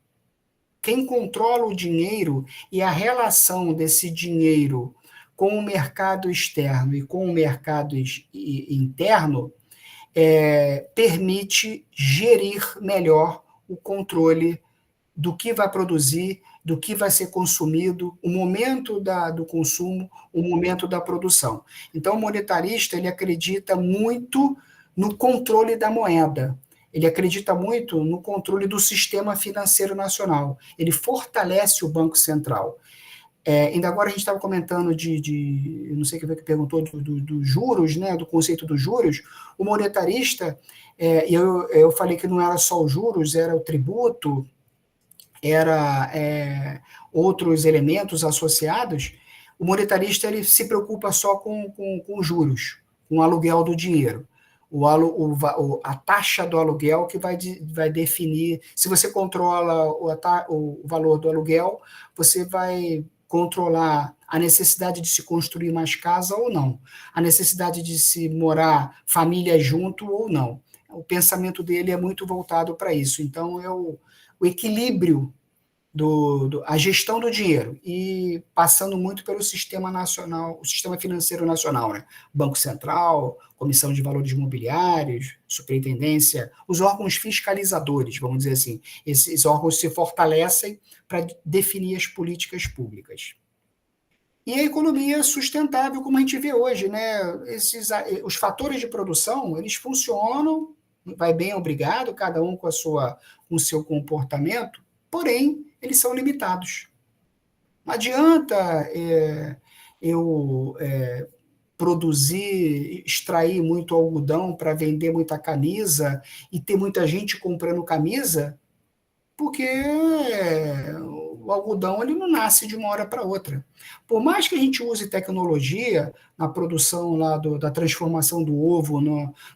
quem controla o dinheiro e a relação desse dinheiro com o mercado externo e com o mercado interno, permite gerir melhor o controle do que vai produzir, do que vai ser consumido, o momento do consumo, o momento da produção. Então, o monetarista, ele acredita muito no controle da moeda. Ele acredita muito no controle do sistema financeiro nacional. Ele fortalece o Banco Central. Ainda agora a gente estava comentando eu não sei quem foi que perguntou, dos juros, né, do conceito dos juros. O monetarista, eu falei que não era só os juros, era o tributo, era outros elementos associados. O monetarista, ele se preocupa só com juros, com o aluguel do dinheiro. A taxa do aluguel que vai definir. Se você controla o valor do aluguel, você vai controlar a necessidade de se construir mais casa ou não, a necessidade de se morar família junto ou não. O pensamento dele é muito voltado para isso. Então, o equilíbrio a gestão do dinheiro, e passando muito pelo sistema nacional, o sistema financeiro nacional, né? Banco Central, Comissão de Valores Imobiliários, Superintendência, os órgãos fiscalizadores, vamos dizer assim. Esses órgãos se fortalecem para definir as políticas públicas. E a economia sustentável, como a gente vê hoje, né? Os fatores de produção, eles funcionam, vai bem, obrigado, cada um com o seu comportamento, porém, eles são limitados. Não adianta eu extrair muito algodão para vender muita camisa e ter muita gente comprando camisa, porque o algodão ele não nasce de uma hora para outra. Por mais que a gente use tecnologia na produção lá da transformação do ovo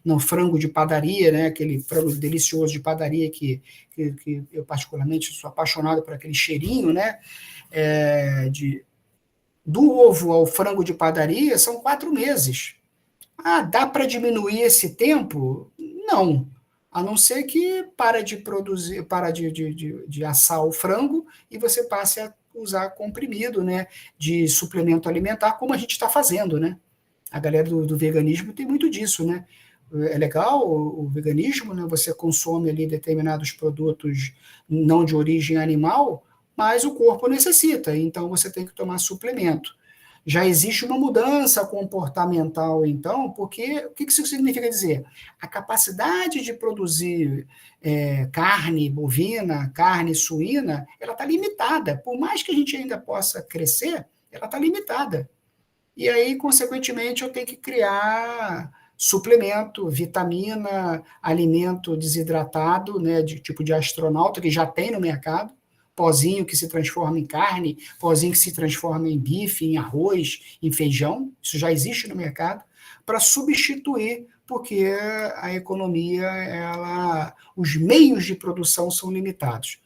no frango de padaria, né, aquele frango delicioso de padaria que eu particularmente sou apaixonado por aquele cheirinho, né, do ovo ao frango de padaria são 4 meses. Dá para diminuir esse tempo? Não. A não ser que para de assar o frango e você passe a usar comprimido, né, de suplemento alimentar, como a gente está fazendo, né? A galera do veganismo tem muito disso, né? É legal o veganismo, né? Você consome ali determinados produtos não de origem animal, mas o corpo necessita, então você tem que tomar suplemento. Já existe uma mudança comportamental, então, porque o que isso significa dizer? A capacidade de produzir carne bovina, carne suína, ela está limitada. Por mais que a gente ainda possa crescer, ela está limitada. E aí, consequentemente, eu tenho que criar suplemento, vitamina, alimento desidratado, né, de tipo de astronauta, que já tem no mercado, pozinho que se transforma em carne, pozinho que se transforma em bife, em arroz, em feijão, isso já existe no mercado, para substituir, porque a economia, os meios de produção são limitados.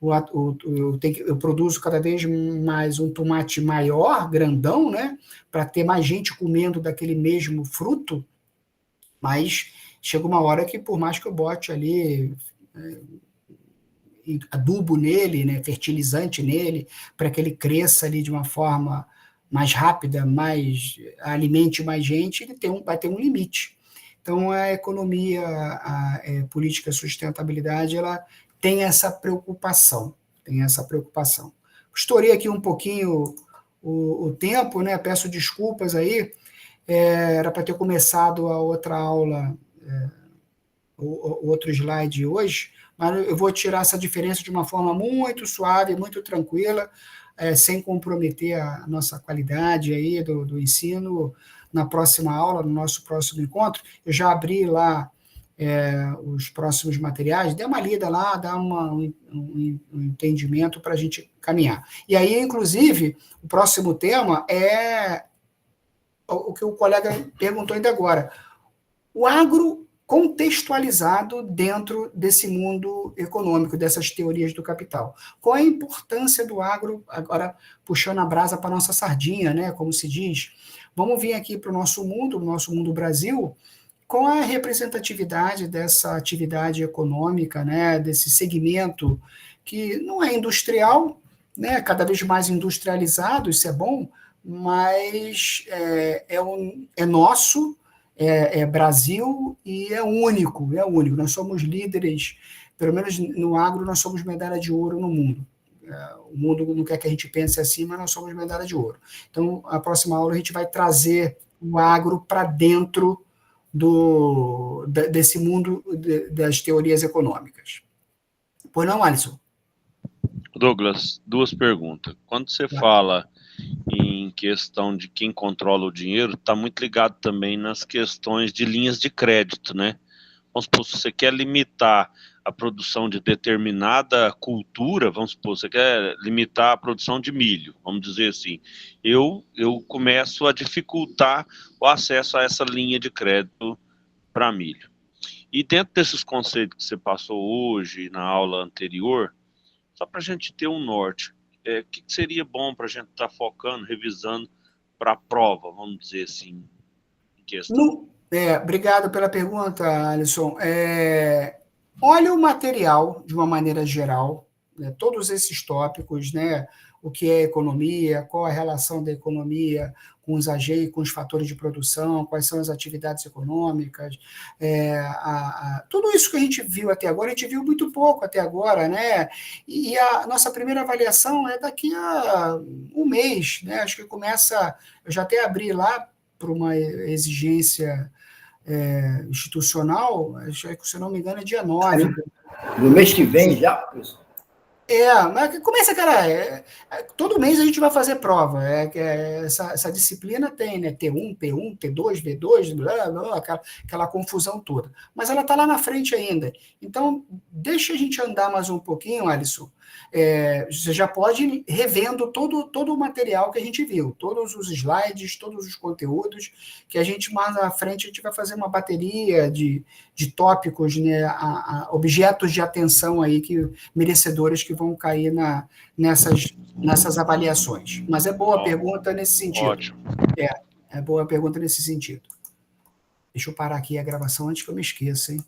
Eu produzo cada vez mais um tomate maior, grandão, né, para ter mais gente comendo daquele mesmo fruto, mas chega uma hora que, por mais que eu bote ali adubo nele, né, fertilizante nele, para que ele cresça ali de uma forma mais rápida, alimente mais gente, ele vai ter um limite. Então, a economia, a política de sustentabilidade, ela tem essa preocupação, Estourei aqui um pouquinho o tempo, né, peço desculpas aí, era para ter começado a outra aula, o outro slide hoje, mas eu vou tirar essa diferença de uma forma muito suave, muito tranquila, sem comprometer a nossa qualidade aí do ensino na próxima aula, no nosso próximo encontro. Eu já abri lá os próximos materiais, dê uma lida lá, dá um entendimento para a gente caminhar. E aí, inclusive, o próximo tema é o que o colega perguntou ainda agora. O agro contextualizado dentro desse mundo econômico, dessas teorias do capital. Qual é a importância do agro, agora puxando a brasa para a nossa sardinha, né, como se diz? Vamos vir aqui para o nosso mundo Brasil, qual é a representatividade dessa atividade econômica, né, desse segmento que não é industrial, né, cada vez mais industrializado, isso é bom, mas é nosso, é Brasil e é único. Nós somos líderes, pelo menos no agro, nós somos medalha de ouro no mundo. O mundo não quer que a gente pense assim, mas nós somos medalha de ouro. Então, a próxima aula a gente vai trazer o agro para dentro desse mundo das teorias econômicas. Pois não, Alisson? Douglas, 2 perguntas. Quando você fala em questão de quem controla o dinheiro, está muito ligado também nas questões de linhas de crédito, né? Vamos supor, se você quer limitar a produção de determinada cultura, vamos supor, você quer limitar a produção de milho, vamos dizer assim, eu começo a dificultar o acesso a essa linha de crédito para milho. E dentro desses conceitos que você passou hoje, na aula anterior, só para a gente ter um norte, o que seria bom para a gente estar focando, revisando para a prova, vamos dizer assim, em questão? Obrigado pela pergunta, Alisson. Olha o material de uma maneira geral, né, todos esses tópicos, né, o que é economia, qual a relação da economia com os agentes, com os fatores de produção, quais são as atividades econômicas, tudo isso que a gente viu até agora, a gente viu muito pouco até agora, né? E a nossa primeira avaliação é daqui a um mês, né? Acho que começa, eu já até abri lá para uma exigência institucional, acho que, se eu não me engano, é dia 9. No mês que vem já, professor? Mas começa, cara, todo mês a gente vai fazer prova, essa disciplina tem, né, T1, P1, T2, V2, blá, blá, aquela confusão toda, mas ela está lá na frente ainda, então deixa a gente andar mais um pouquinho, Alisson, você já pode ir revendo todo o material que a gente viu, todos os slides, todos os conteúdos, que a gente mais à frente a gente vai fazer uma bateria de tópicos, né, objetos de atenção aí, merecedores que vão cair nessas avaliações. Mas é boa pergunta nesse sentido. Ótimo. É boa pergunta nesse sentido. Deixa eu parar aqui a gravação antes que eu me esqueça, hein?